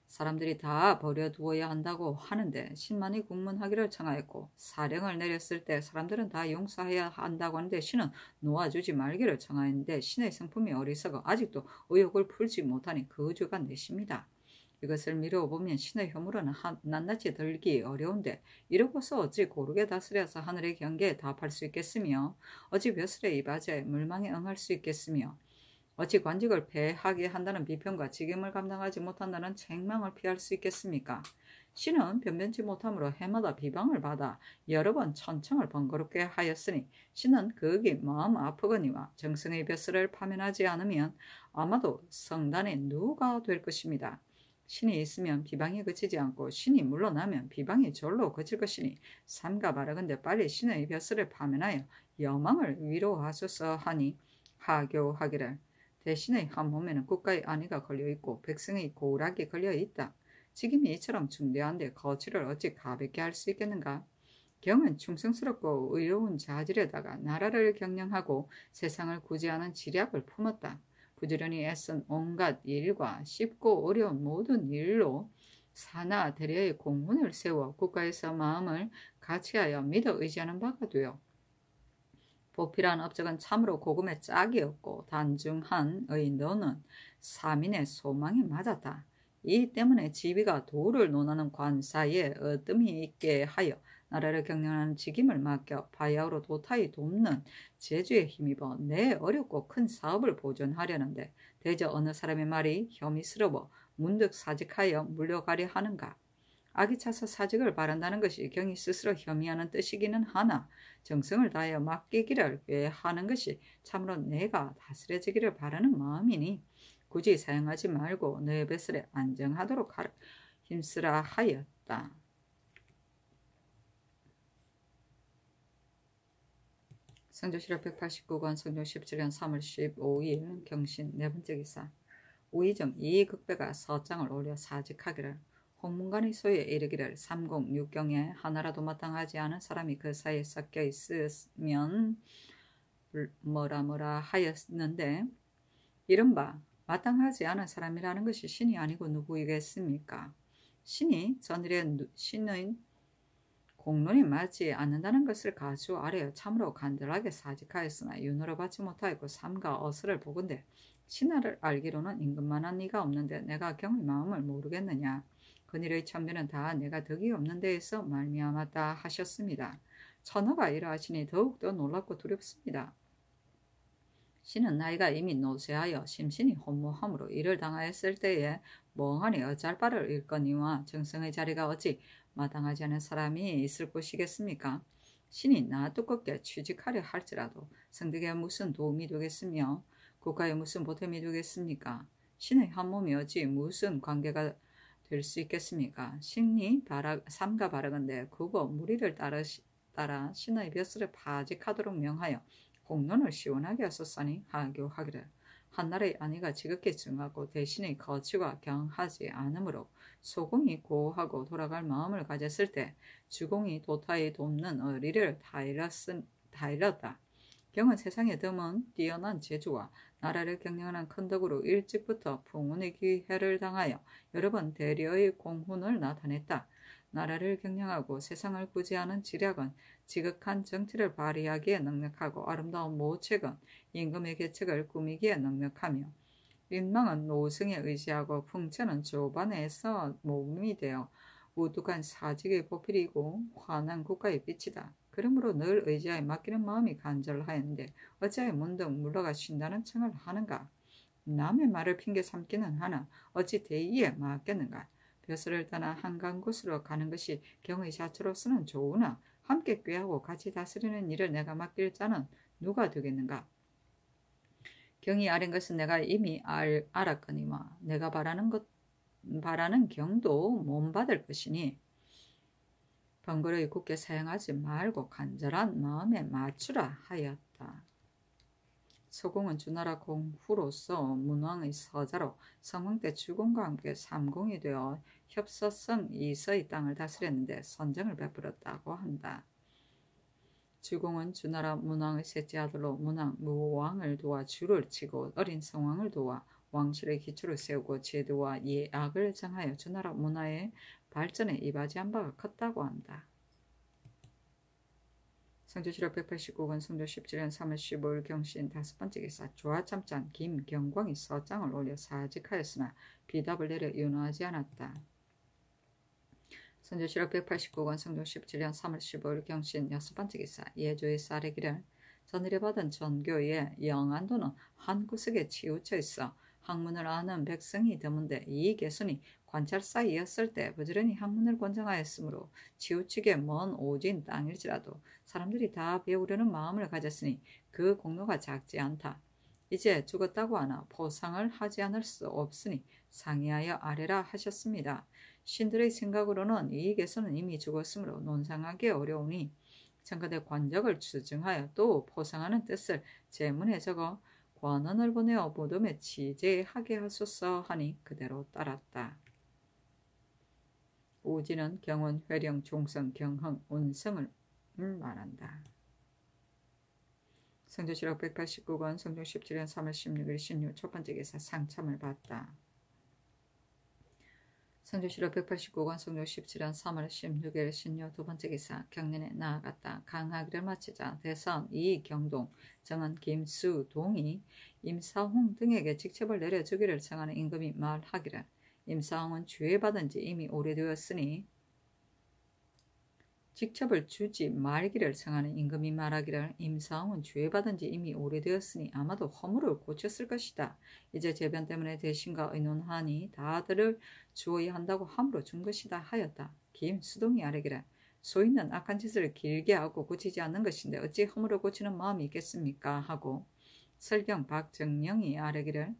사람들이 다 버려두어야 한다고 하는데 신만이 국문하기를 청하였고 사령을 내렸을 때 사람들은 다 용서해야 한다고 하는데 신은 놓아주지 말기를 청하였는데 신의 성품이 어리석어 아직도 의욕을 풀지 못하니 그 죄가 넷입니다. 이것을 미루어보면 신의 효물은 낱낱이 들기 어려운데 이러고서 어찌 고르게 다스려서 하늘의 경계에 답할 수 있겠으며 어찌 벼슬에 입하에 물망에 응할 수 있겠으며 어찌 관직을 패하게 한다는 비평과 직임을 감당하지 못한다는 책망을 피할 수 있겠습니까? 신은 변변치 못함으로 해마다 비방을 받아 여러 번 천청을 번거롭게 하였으니 신은 거기 마음 아프거니와 정성의 벼슬을 파면하지 않으면 아마도 성단의 누가 될 것입니다. 신이 있으면 비방이 그치지 않고 신이 물러나면 비방이 절로 그칠 것이니 삼가 바라건대 빨리 신의 벼슬을 파면하여 여망을 위로하소서 하니 하교하기를 대신의 한 몸에는 국가의 안위가 걸려있고 백성의 고락이 걸려있다. 직임이 이처럼 중대한데 거취를 어찌 가볍게 할 수 있겠는가? 경은 충성스럽고 의로운 자질에다가 나라를 경영하고 세상을 구제하는 지략을 품었다. 부지런히 애쓴 온갖 일과 쉽고 어려운 모든 일로 사나 대려의 공훈을 세워 국가에서 마음을 같이하여 믿어 의지하는 바가 되어 보필한 업적은 참으로 고금의 짝이었고 단중한의 너는 사민의 소망이 맞았다. 이 때문에 지위가 도를 논하는 관사에 어뜸이 있게 하여 나라를 경영하는 직임을 맡겨 바야흐로 도타이 돕는 재주에 힘입어 내 어렵고 큰 사업을 보존하려는데 대저 어느 사람의 말이 혐의스러워 문득 사직하여 물려가려 하는가. 악이 차서 사직을 바란다는 것이 경이 스스로 혐의하는 뜻이기는 하나 정성을 다하여 맡기기를 하는 것이 참으로 내가 다스려지기를 바라는 마음이니 굳이 사용하지 말고 너의 뱃슬에 안정하도록 힘쓰라 하였다. 성조실록 189권 성종 17년 3월 15일 경신 네 번째 기사 우의정 이익극배가 서장을 올려 사직하기를 홍문관의 소에 이르기를 306경에 하나라도 마땅하지 않은 사람이 그 사이에 섞여 있으면 뭐라 하였는데 이른바 마땅하지 않은 사람이라는 것이 신이 아니고 누구이겠습니까? 신이 전일에 신의 공론이 맞지 않는다는 것을 가지고 아래여 참으로 간절하게 사직하였으나 윤호를 받지 못하였고 삼가 어스를 보건대 신하를 알기로는 임금만한 이가 없는데 내가 경의 마음을 모르겠느냐. 그일의 천변은 다 내가 덕이 없는 데에서 말미암았다 하셨습니다. 천하가 이러하시니 더욱더 놀랍고 두렵습니다. 신은 나이가 이미 노쇠하여 심신이 혼모함으로 이를 당하였을 때에 멍하니 어찌할 바를 잃거니와 정성의 자리가 어찌 마땅하지 않은 사람이 있을 것이겠습니까? 신이 나 두껍게 취직하려 할지라도 성덕에 무슨 도움이 되겠으며 국가에 무슨 보탬이 되겠습니까? 신의 한 몸이 어찌 무슨 관계가 될 수 있겠습니까? 신이 삼가 바라건대 그거 무리를 따라 신의 벼슬을 파직하도록 명하여 공론을 시원하게 하소서니 하교하기를 한나라의 안위가 지극히 중하고 대신의 거취가 경하지 않으므로 소공이 고하고 돌아갈 마음을 가졌을 때 주공이 도타에 돕는 의리를 다일렀다. 경은 세상에 드문 뛰어난 재주와 나라를 경영하는 큰 덕으로 일찍부터 풍운의 기회를 당하여 여러 번 대려의 공훈을 나타냈다. 나라를 경영하고 세상을 구제하는 지략은 지극한 정치를 발휘하기에 능력하고 아름다운 모책은 임금의 계책을 꾸미기에 능력하며 인망은 노승에 의지하고 풍채는 조반에서 몸이 되어 우뚝한 사직의 보필이고 환한 국가의 빛이다. 그러므로 늘 의지하에 맡기는 마음이 간절하였는데 어찌하여 문득 물러가 쉰다는 청을 하는가. 남의 말을 핑계 삼기는 하나 어찌 대의에 맡겠는가. 벼슬을 떠나 한강 곳으로 가는 것이 경의 자처로서는 좋으나 함께 꾀하고 같이 다스리는 일을 내가 맡길 자는 누가 되겠는가. 경이 아린 것은 내가 이미 알았거니와 내가 바라는 경도 못 받을 것이니 번거로이 굳게 사용하지 말고 간절한 마음에 맞추라 하였다. 서공은 주나라 공후로서 문왕의 서자로 성왕 때 주공과 함께 삼공이 되어 협서성 이서의 땅을 다스렸는데 선정을 베풀었다고 한다. 주공은 주나라 문왕의 셋째 아들로 문왕 무왕을 도와 주를 치고 어린 성왕을 도와 왕실의 기초를 세우고 제도와 예악을 정하여 주나라 문화의 발전에 이바지한 바가 컸다고 한다. 성조실록 189권 성조 17년 3월 15일 경신 5번째 기사 조화참찬 김경광이 서장을 올려 사직하였으나 비답을 내려 윤호하지 않았다. 성조실록 189권 성조 17년 3월 15일 경신 6번째 기사 예조의 쌀에기를 전일에 받은 전교의 영안도는 한 구석에 치우쳐 있어 학문을 아는 백성이 드문데 이 개순이 관찰사이었을 때 부지런히 학문을 권장하였으므로 치우치게 먼 오진 땅일지라도 사람들이 다 배우려는 마음을 가졌으니 그 공로가 작지 않다. 이제 죽었다고 하나 포상을 하지 않을 수 없으니 상의하여 아래라 하셨습니다. 신들의 생각으로는 이 개수는 이미 죽었으므로 논상하기 어려우니 청가대 관적을 추증하여 또 포상하는 뜻을 제문에 적어 관원을 보내어 무덤에 취재하게 하소서 하니 그대로 따랐다. 오지는 경원, 회령, 종성, 경흥, 운성을 말한다. 성조실록 189권 성종 17년 3월 16일 신유 첫번째 기사 상참을 받다. 성조실록 189권 성종 17년 3월 16일 신유 두번째 기사 경년에 나아갔다. 강하기를 마치자 대선 이경동, 정은 김수동이 임사홍 등에게 직책을 내려주기를 청하는 임금이 말하기를 임사홍은 주의받은 지 이미 오래되었으니 직첩을 주지 말기를 청하는 임금이 말하기를 임사홍은 주의받은 지 이미 오래되었으니 아마도 허물을 고쳤을 것이다. 이제 재변 때문에 대신과 의논하니 다들을 주어야 한다고 함으로 준 것이다 하였다. 김수동이 아뢰기를 소인은 악한 짓을 길게 하고 고치지 않는 것인데 어찌 허물을 고치는 마음이 있겠습니까 하고 설경 박정영이 아뢰기를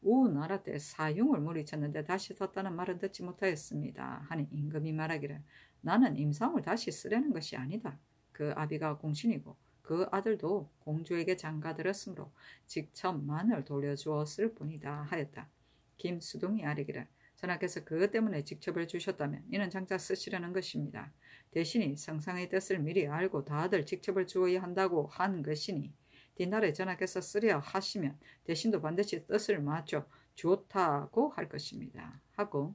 우나라 때 사흉을 물리쳤는데 다시 썼다는 말은 듣지 못하였습니다 하니 임금이 말하기를 나는 임사홍을 다시 쓰려는 것이 아니다. 그 아비가 공신이고 그 아들도 공주에게 장가들었으므로 직첩만을 돌려주었을 뿐이다 하였다. 김수동이 아뢰기를 전하께서 그것 때문에 직첩을 주셨다면 이는 장차 쓰시려는 것입니다. 대신이 성상의 뜻을 미리 알고 다들 직첩을 주어야 한다고 한 것이니 뒷날에 전하께서 쓰려 하시면 대신도 반드시 뜻을 맞춰 좋다고 할 것입니다. 하고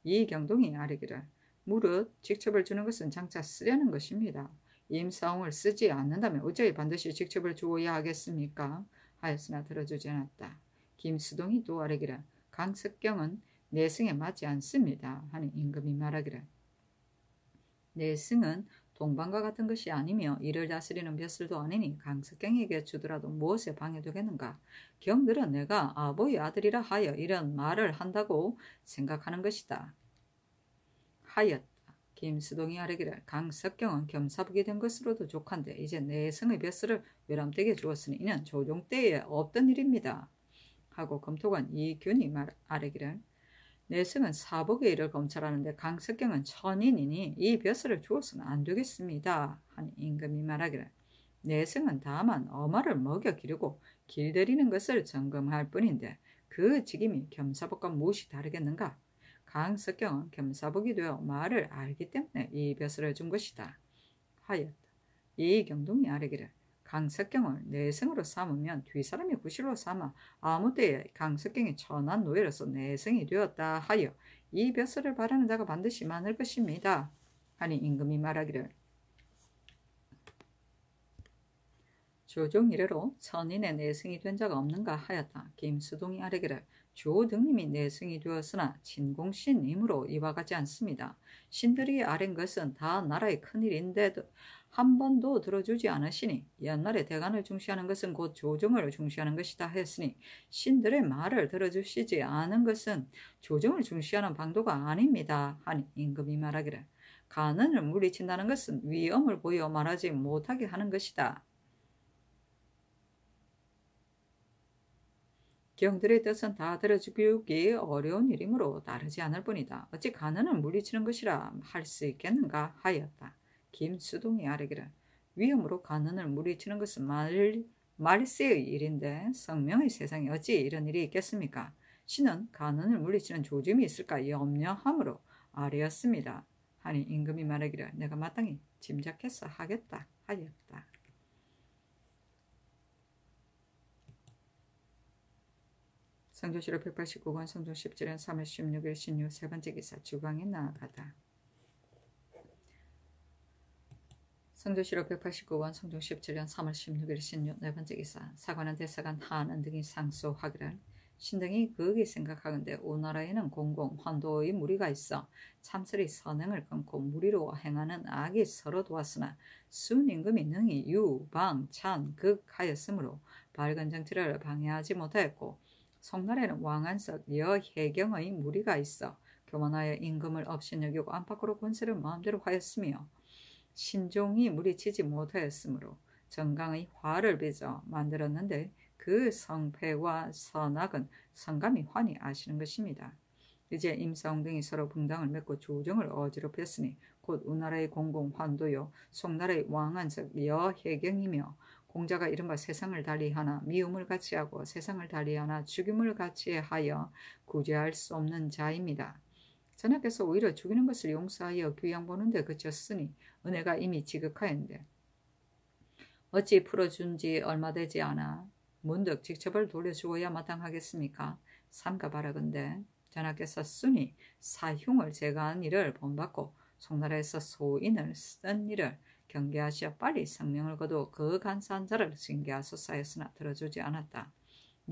이경동이 아뢰기를 무릇 직첩을 주는 것은 장차 쓰려는 것입니다. 임사홍을 쓰지 않는다면 어찌 반드시 직첩을 주어야 하겠습니까? 하였으나 들어주지 않았다. 김수동이 또 아뢰기를 강석경은 내승에 맞지 않습니다. 하니 임금이 말하기를 내승은 동방과 같은 것이 아니며 이를 다스리는 벼슬도 아니니 강석경에게 주더라도 무엇에 방해되겠는가. 경들은 내가 아버의 아들이라 하여 이런 말을 한다고 생각하는 것이다. 하였다. 김수동이 아뢰기를 강석경은 겸사부기 된 것으로도 족한데 이제 내성의 벼슬을 외람되게 주었으니 이는 조종 때에 없던 일입니다. 하고 검토관 이균이 아뢰기를 내성은 사복의 일을 검찰하는데 강석경은 천인이니 이 벼슬을 주어서는 안 되겠습니다. 하니 임금이 말하기를 내성은 다만 어마를 먹여 기르고 길들이는 것을 점검할 뿐인데 그 직임이 겸사복과 무엇이 다르겠는가? 강석경은 겸사복이 되어 말을 알기 때문에 이 벼슬을 준 것이다 하였다. 이경동이 아뢰기를 강석경을 내승으로 삼으면 뒷사람이 구실로 삼아 아무 때에 강석경이 천한 노예로서 내승이 되었다 하여 이 벼슬을 바라는 자가 반드시 많을 것입니다. 하니 임금이 말하기를 조종 이래로 천인의 내승이 된 자가 없는가 하였다. 김수동이 아뢰기를 조등님이 내승이 되었으나 진공신이므로 이와 같지 않습니다. 신들이 아랜 것은 다 나라의 큰일인데도 한 번도 들어주지 않으시니 옛날에 대간을 중시하는 것은 곧 조정을 중시하는 것이다 했으니 신들의 말을 들어주시지 않은 것은 조정을 중시하는 방도가 아닙니다. 하니 임금이 말하기를 간언을 물리친다는 것은 위엄을 보여 말하지 못하게 하는 것이다. 경들의 뜻은 다 들어주기 어려운 일이므로 다르지 않을 뿐이다. 어찌 간언을 물리치는 것이라 할 수 있겠는가 하였다. 김수동이 아뢰기를 위험으로 간언을 물리치는 것은 말세의 일인데 성명의 세상에 어찌 이런 일이 있겠습니까? 신은 간언을 물리치는 조짐이 있을까 염려함으로 아뢰었습니다. 하니 임금이 말하기를 내가 마땅히 짐작해서 하겠다 하였다. 성조실록 189권 성종 17년 3월 16일 신유 세 번째 기사 주광에 나아가다. 성조실록 189권 성종 17년 3월 16일 신유 네 번째 기사 사관원 대사관 하안 등이 상소하기를 신등이 그에게 생각하건대 오나라에는 공공 환도의 무리가 있어 참설이 선행을 끊고 무리로 행하는 악이 서로 도왔으나 순임금이 능히 유, 방, 찬, 극 하였으므로 밝은 정치를 방해하지 못하였고 송나라에는 왕안석, 여혜경의 무리가 있어 교만하여 임금을 업신여기고 안팎으로 권세를 마음대로 하였으며 신종이 무리치지 못하였으므로 정강의 화를 빚어 만들었는데 그 성패와 선악은 성감이 환히 아시는 것입니다. 이제 임사홍 등이 서로 분당을 맺고 조정을 어지럽혔으니 곧 우나라의 공공 환도요 송나라의 왕안석, 여혜경이며 공자가 이른바 세상을 달리하나 미움을 같이하고 세상을 달리하나 죽임을 같이하여 구제할 수 없는 자입니다. 전하께서 오히려 죽이는 것을 용서하여 교양 보는 데 그쳤으니 은혜가 이미 지극하였는데 어찌 풀어준 지 얼마 되지 않아 문득 직첩을 돌려주어야 마땅하겠습니까? 삼가 바라건대 전하께서 순히 사흉을 제거한 일을 본받고 송나라에서 소인을 쓴 일을 경계하시어 빨리 성명을 거두어 그 간사한 자를 징계하소서 하였으나 들어주지 않았다.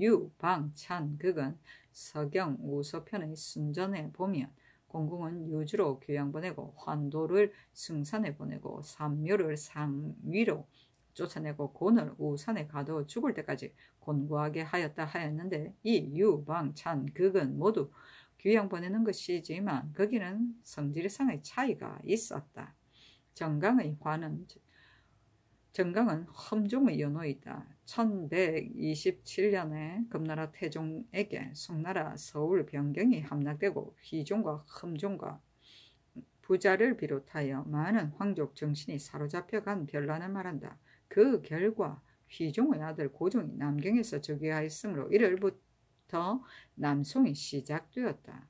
유, 방, 찬, 극은 서경, 우서편의 순전에 보면 공공은 유주로 교양 보내고 환도를 승산에 보내고 삼묘를 상위로 쫓아내고 곤을 우산에 가두어 죽을 때까지 곤고하게 하였다 하였는데 이 유, 방, 찬, 극은 모두 교양 보내는 것이지만 거기는 성질상의 차이가 있었다. 정강은 험종의 연호이다. 1127년에 금나라 태종에게 송나라 서울 변경이 함락되고 휘종과 험종과 부자를 비롯하여 많은 황족 정신이 사로잡혀간 변란을 말한다. 그 결과 휘종의 아들 고종이 남경에서 즉위하였으므로 이를부터 남송이 시작되었다.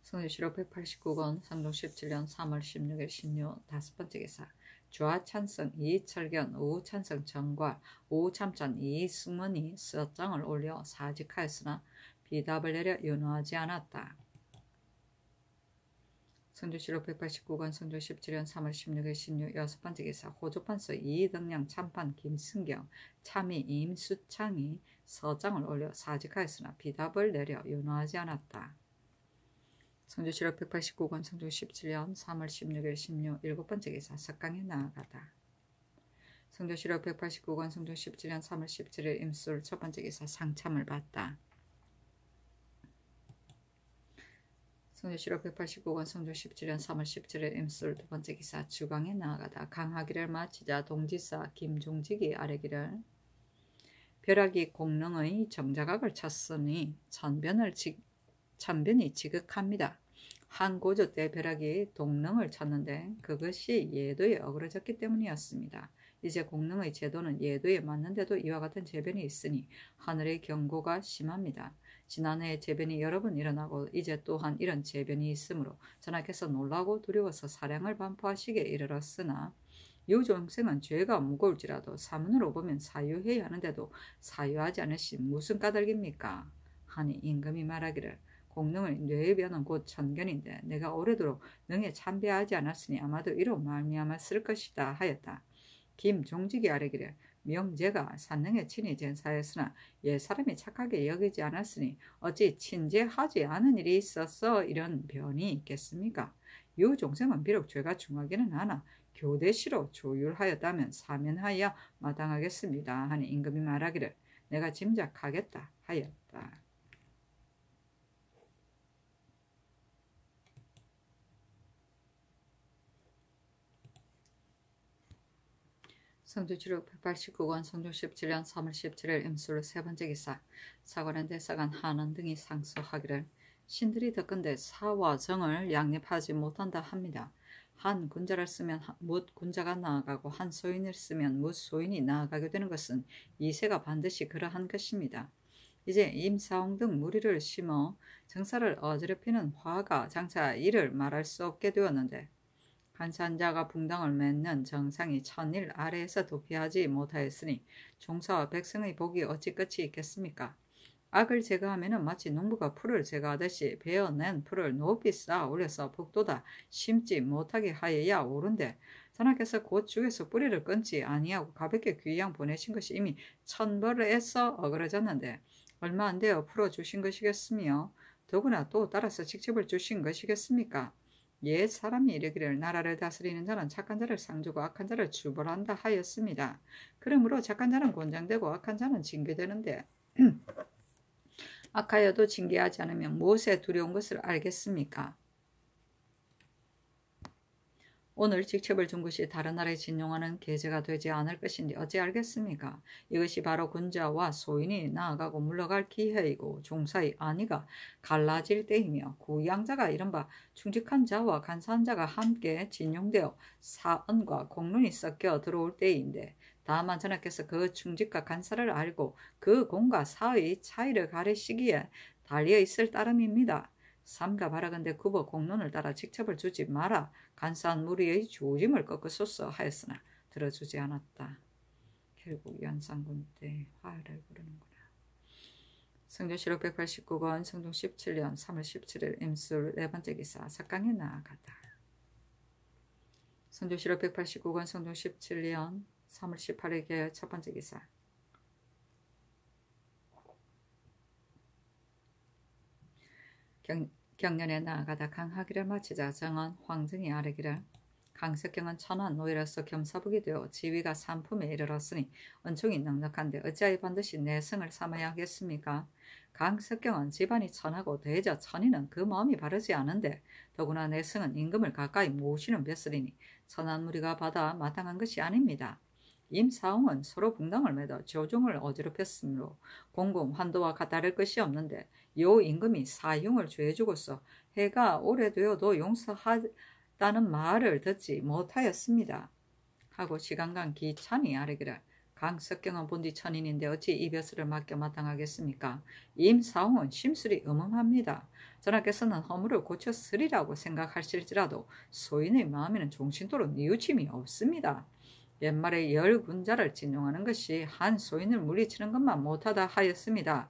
성조실록 189권 성종 17년 3월 16일 신유 다섯 번째 기사 좌찬성 이철견 우찬성 정괄 우참찬 이승문이 서장을 올려 사직하였으나 비답을 내려 윤호하지 않았다. 성조실록 189권 성종 17년 3월 16일 신유 여섯 번째 기사 호조판서 이덕량 참판 김승경 참의 임수창이 서장을 올려 사직하였으나 비답을 내려 윤호하지 않았다. 성조실록 189권 성종 17년 3월 16일 신유 일곱 번째 기사 석강에 나아가다. 성조실록 189권 성종 17년 3월 17일 임술 첫 번째 기사 상참을 받다. 성조실록 189권 성종 17년 3월 17일 임술 두 번째 기사 주강에 나아가다. 강하기를 마치자 동지사 김종직이 아뢰기를 벼락이 공릉의 정자각을 쳤으니 천변이 지극합니다. 한 고조 때 벼락이 동릉을 쳤는데 그것이 예도에 어그러졌기 때문이었습니다. 이제 공릉의 제도는 예도에 맞는데도 이와 같은 재변이 있으니 하늘의 경고가 심합니다. 지난해에 재변이 여러 번 일어나고 이제 또한 이런 재변이 있으므로 전하께서 놀라고 두려워서 사량을 반포하시기에 이르렀으나 유종생은 죄가 무거울지라도 사문으로 보면 사유해야 하는데도 사유하지 않으시 무슨 까닭입니까? 하니 임금이 말하기를 공릉의 뇌의 변은 곧 천견인데 내가 오래도록 능에 참배하지 않았으니 아마도 이로 말미암았을 것이다 하였다. 김종직이 아뢰기를 명제가 산능에 친히 전사였으나 옛사람이 착하게 여기지 않았으니 어찌 친제하지 않은 일이 있었어 이런 변이 있겠습니까? 유종생은 비록 죄가 중하기는 하나 교대시로 조율하였다면 사면하여 마땅하겠습니다 하니 임금이 말하기를 내가 짐작하겠다 하였다. 성주지록 189권 성종 17년 3월 17일 임술로 세 번째 기사 사관원 대사관 한원 등이 상소하기를 신들이 덕건대 사와 정을 양립하지 못한다 합니다. 한 군자를 쓰면 뭇 군자가 나아가고 한 소인을 쓰면 뭇 소인이 나아가게 되는 것은 이세가 반드시 그러한 것입니다. 이제 임사홍 등 무리를 심어 정사를 어지럽히는 화가 장차 이를 말할 수 없게 되었는데 간산자가 붕당을 맺는 정상이 천일 아래에서 도피하지 못하였으니 종사와 백성의 복이 어찌 끝이 있겠습니까? 악을 제거하면 마치 농부가 풀을 제거하듯이 베어낸 풀을 높이 쌓아 올려서 복도다 심지 못하게 하여야 옳은데 전하께서 곧 죽에서 뿌리를 끊지 아니하고 가볍게 귀양 보내신 것이 이미 천벌을 애써 어그러졌는데 얼마 안 되어 풀어주신 것이겠으며 더구나 또 따라서 직접을 주신 것이겠습니까? 옛 사람이 이르기를 나라를 다스리는 자는 착한 자를 상주고 악한 자를 주벌한다 하였습니다. 그러므로 착한 자는 곤장되고 악한 자는 징계되는데 악하여도 징계하지 않으면 무엇에 두려운 것을 알겠습니까? 오늘 직첩을 준 것이 다른 나라에 진용하는 계제가 되지 않을 것인지 어찌 알겠습니까? 이것이 바로 군자와 소인이 나아가고 물러갈 기회이고 종사의 안위가 갈라질 때이며 구양자가 이른바 충직한 자와 간사한 자가 함께 진용되어 사언과 공론이 섞여 들어올 때인데 다만 전하께서 그 충직과 간사를 알고 그 공과 사의 차이를 가리시기에 달려 있을 따름입니다. 삼가 바라건대 굽어 공론을 따라 직첩을 주지 마라. 간사한 무리의 조짐을 꺾으소서 하였으나 들어주지 않았다. 결국 연산군 때 화를 부르는구나. 성종실록 189권 성종 17년 3월 17일 임술 네 번째 기사 석강에 나아가다. 성종실록 189권 성종 17년 3월 18일 첫 번째 기사 경련에 나아가다 강하기를 마치자 정원 황정이 아뢰기를 강석경은 천한 노예로서 겸사복이 되어 지위가 산품에 이르렀으니 은총이 넉넉한데 어찌하여 반드시 내성을 삼아야 하겠습니까? 강석경은 집안이 천하고 대저 천인은 그 마음이 바르지 않은데 더구나 내성은 임금을 가까이 모시는 뱃슬이니 천한 무리가 받아 마땅한 것이 아닙니다. 임사홍은 서로 붕당을 매어 조종을 어지럽혔으므로 공공 환도와 같다를 것이 없는데 요 임금이 사흉을 죄주고서 해가 오래되어도 용서하다는 말을 듣지 못하였습니다. 하고 시간간 기찬이 아뢰기를 강석경은 본디 천인인데 어찌 이 벼슬을 맡겨 마땅하겠습니까? 임사홍은 심술이 음음합니다. 전하께서는 허물을 고쳤으리라고 생각하실지라도 소인의 마음에는 종신토로 뉘우침이 없습니다. 옛말에 열 군자를 진용하는 것이 한 소인을 물리치는 것만 못하다 하였습니다.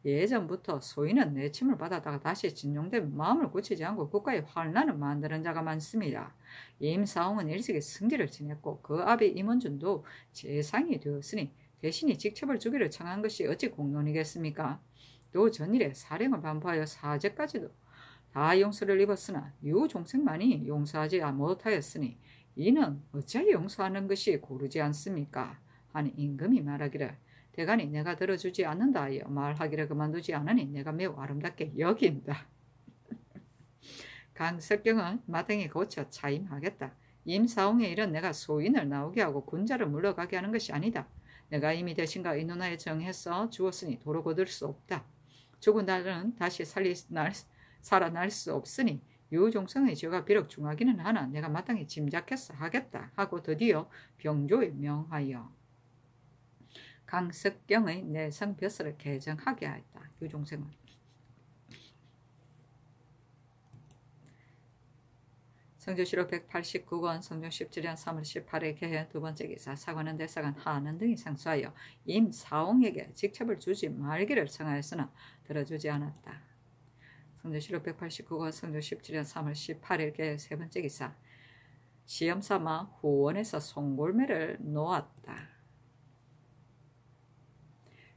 예전부터 소인은 내침을 받았다가 다시 진용된 마음을 고치지 않고 국가에 환란을 만드는 자가 많습니다. 임사홍은 일찍이 승지를 지냈고 그 아비 임원준도 재상이 되었으니 대신이 직첩을 주기를 청한 것이 어찌 공론이겠습니까? 또 전일에 사령을 반포하여 사제까지도 다 용서를 입었으나 유종생만이 용서하지 못하였으니 이는 어찌하여 용서하는 것이 고르지 않습니까? 하니 임금이 말하기를 대간이 내가 들어주지 않는다 하여 말하기를 그만두지 않으니 내가 매우 아름답게 여긴다. 강석경은 마땅히 고쳐 차임하겠다. 임사홍의 일은 내가 소인을 나오게 하고 군자를 물러가게 하는 것이 아니다. 내가 이미 대신과 인노나에 정해서 주었으니 도로 거둘 수 없다. 죽은 날은 다시 살아날 수 없으니 유종성의 죄가 비록 중하기는 하나 내가 마땅히 짐작해서 하겠다 하고 드디어 병조에 명하여 강석경의 내성 벼슬을 개정하게 하였다. 유종성은 성조실록 189권 성종 17년 3월 18일 개회 두 번째 기사 사관원 대사관 하는 등이 상소하여 임사홍에게 직첩을 주지 말기를 청하였으나 들어주지 않았다. 성조실록 189권 성종 17년 3월 18일 개회 세 번째 기사 시험삼아 후원에서 송골매를 놓았다.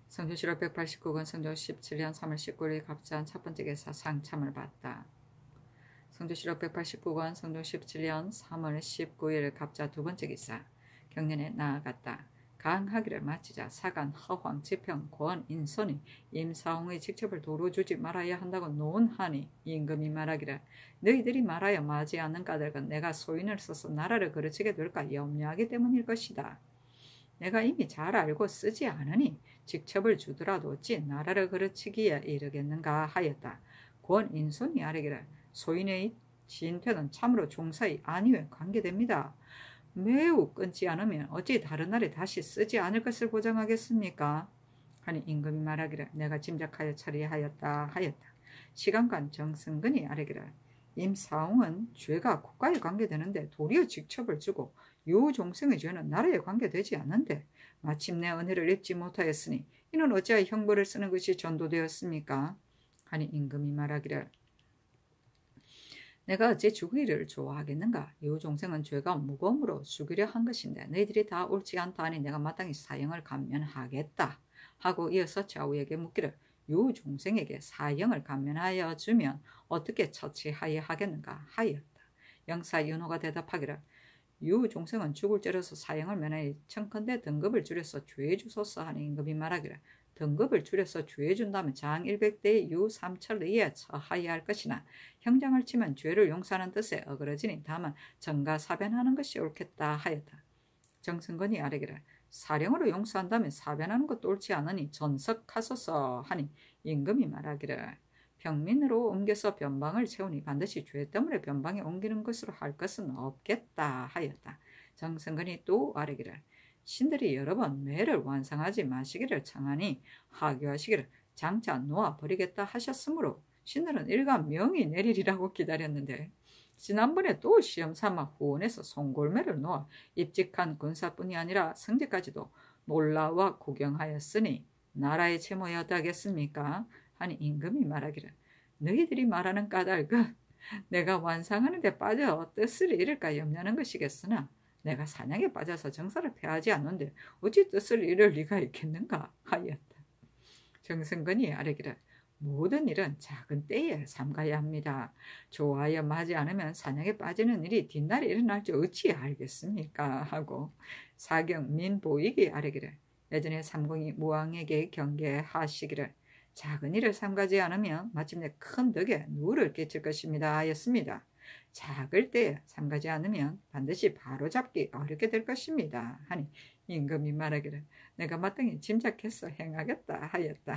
성조실록 189권 성종 17년 3월 19일 갑자한 첫 번째 기사 상참을 받다. 성조실록 189권 성종 17년 3월 19일 갑자 두 번째 기사 경련에 나아갔다. 강하기를 마치자 사간 허황 지평 권 인선이 임사홍의 직첩을 도로 주지 말아야 한다고 논하니 임금이 말하기를 너희들이 말하여 마지 않는 까닭은 내가 소인을 써서 나라를 거르치게 될까 염려하기 때문일 것이다. 내가 이미 잘 알고 쓰지 않으니 직첩을 주더라도 어찌 나라를 거르치기에 이르겠는가 하였다. 권 인선이 아뢰기를 소인의 진퇴는 참으로 종사의 안위에 관계됩니다. 매우 끊지 않으면 어찌 다른 날에 다시 쓰지 않을 것을 보장하겠습니까? 하니 임금이 말하기를 내가 짐작하여 처리하였다 하였다. 시간관 정승근이 아뢰기를 임사홍은 죄가 국가에 관계되는데 도리어 직첩을 주고 유종성의 죄는 나라에 관계되지 않는데 마침내 은혜를 입지 못하였으니 이는 어찌하여 형벌을 쓰는 것이 전도되었습니까? 하니 임금이 말하기를 내가 어찌 죽이기를 좋아하겠는가? 유종생은 죄가 무거움으로 죽이려 한 것인데 너희들이 다 옳지 않다 하니 내가 마땅히 사형을 감면하겠다 하고 이어서 좌우에게 묻기를 유종생에게 사형을 감면하여 주면 어떻게 처치하여 하겠는가 하였다. 영사 윤호가 대답하기를 유종생은 죽을 죄로서 사형을 면하여 청컨대 등급을 줄여서 죄 주소서 하니 임금이 말하기를 등급을 줄여서 죄 준다면 장 100대의 유삼철의에 처하여야 할 것이나 형장을 치면 죄를 용서하는 뜻에 어그러지니 다만 정가사변하는 것이 옳겠다 하였다. 정승건이 아뢰기를 사령으로 용서한다면 사변하는 것도 옳지 않으니 전석하소서 하니 임금이 말하기를 평민으로 옮겨서 변방을 채우니 반드시 죄 때문에 변방에 옮기는 것으로 할 것은 없겠다 하였다. 정승건이 또 아뢰기를 신들이 여러 번 매를 완성하지 마시기를 청하니 하교하시기를 장차 놓아버리겠다 하셨으므로 신들은 일간 명이 내리리라고 기다렸는데 지난번에 또 시험삼아 후원해서 송골매를 놓아 입직한 군사뿐이 아니라 성직까지도 놀라와 구경하였으니 나라의 채무에 어떠하겠습니까? 하니 임금이 말하기를 너희들이 말하는 까닭은 내가 완성하는 데 빠져 뜻을 잃을까 염려하는 것이겠으나 내가 사냥에 빠져서 정사를 패하지 않는데 어찌 뜻을 잃을 리가 있겠는가 하였다. 정승건이 아뢰기를 모든 일은 작은 때에 삼가야 합니다. 좋아하여 마지 않으면 사냥에 빠지는 일이 뒷날에 일어날지 어찌 알겠습니까? 하고 사경 민보익이 아뢰기를 예전에 삼공이 무왕에게 경계하시기를 작은 일을 삼가지 않으면 마침내 큰 덕에 누를 끼칠 것입니다 하였습니다. 작을 때에 삼가지 않으면 반드시 바로잡기 어렵게 될 것입니다. 하니 임금이 말하기를 내가 마땅히 짐작해서 행하겠다 하였다.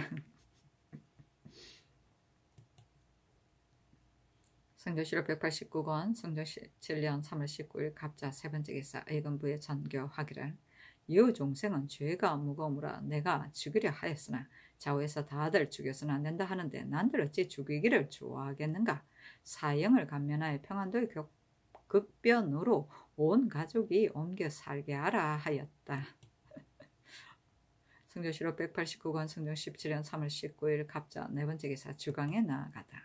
성조실록 189권 성종 7년 3월 19일 갑자 세 번째 기사 의금부에 전교하기를 유종생은 죄가 무거우므로 내가 죽이려 하였으나 좌우에서 다들 죽여서는 안 된다 하는데 난들 어찌 죽이기를 좋아하겠는가? 사형을 감면하여 평안도의 극변으로 온 가족이 옮겨 살게 하라 하였다. 성조실록 189권 성종 17년 3월 19일 갑자 네 번째 기사 주강에 나아가다.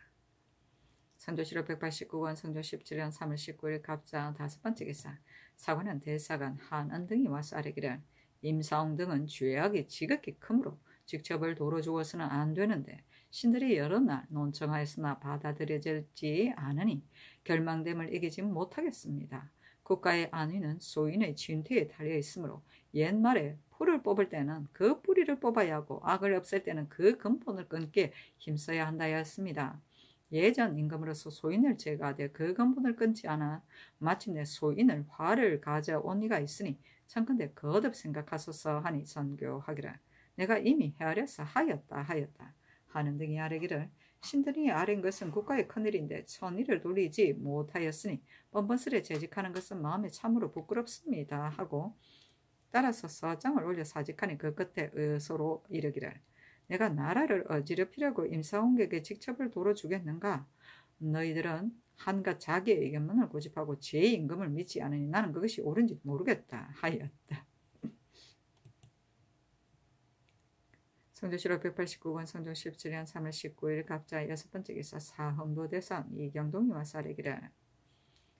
성조실록 189권 성종 17년 3월 19일 갑자 다섯 번째 기사 사관은 대사관 한은 등이 와서 아뢰기를 임사홍 등은 죄악이 지극히 크므로 직첩을 도로 주어서는 안 되는데 신들이 여러 날 논청하였으나 받아들여질지 않으니 결망됨을 이기지 못하겠습니다. 국가의 안위는 소인의 진퇴에 달려 있으므로 옛말에 풀을 뽑을 때는 그 뿌리를 뽑아야 하고 악을 없앨 때는 그 근본을 끊기에 힘써야 한다 하였습니다. 예전 임금으로서 소인을 제거하되 그 근본을 끊지 않아 마침내 소인을 화를 가져온 이가 있으니 청컨대 거듭 생각하소서 하니 선교하기를 내가 이미 헤아려서 하였다 하는 등이 아뢰기를 신들이 아뢰인 것은 국가의 큰일인데 천일을 돌리지 못하였으니 뻔뻔스레 재직하는 것은 마음에 참으로 부끄럽습니다 하고 따라서 서장을 올려 사직하니 그 끝에 의소로 이르기를 내가 나라를 어지럽히려고 임사원에게 직첩을 돌어주겠는가? 너희들은 한갓 자기의 의견만을 고집하고 제 임금을 믿지 않으니 나는 그것이 옳은지 모르겠다 하였다. 성조실록 189권 성종 17년 3월 19일 갑자 6번째 기사 사헌도대선 이경동이와 사례기를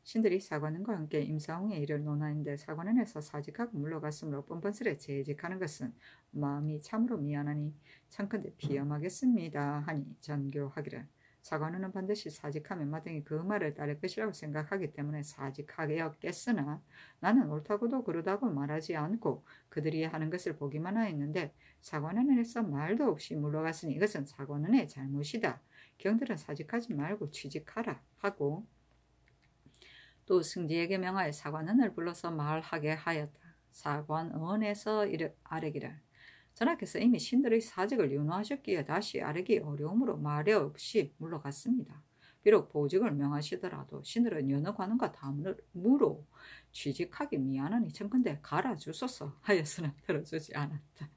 신들이 사관원과 함께 임사홍의 일을 논하는데 사관원에서 사직하고 물러갔으므로 뻔뻔스레 재직하는 것은 마음이 참으로 미안하니 참컨대 비엄하겠습니다 하니 전교하기를 사관원은 반드시 사직하면 마땅히 그 말을 따를 것이라고 생각하기 때문에 사직하였겠으나 나는 옳다고도 그르다고 말하지 않고 그들이 하는 것을 보기만 하였는데 사관원에서 말도 없이 물러갔으니 이것은 사관원의 잘못이다. 경들은 사직하지 말고 취직하라 하고 또 승지에게 명하여 사관원을 불러서 말하게 하였다. 사관원에서 아뢰기를 전하께서 이미 신들의 사직을 윤호하셨기에 다시 아뢰기 어려움으로 말이 없이 물러갔습니다. 비록 보직을 명하시더라도 신들은 여느 관원과 다음으로 취직하기 미안하니 청컨대 갈아주소서 하였으나 들어주지 않았다.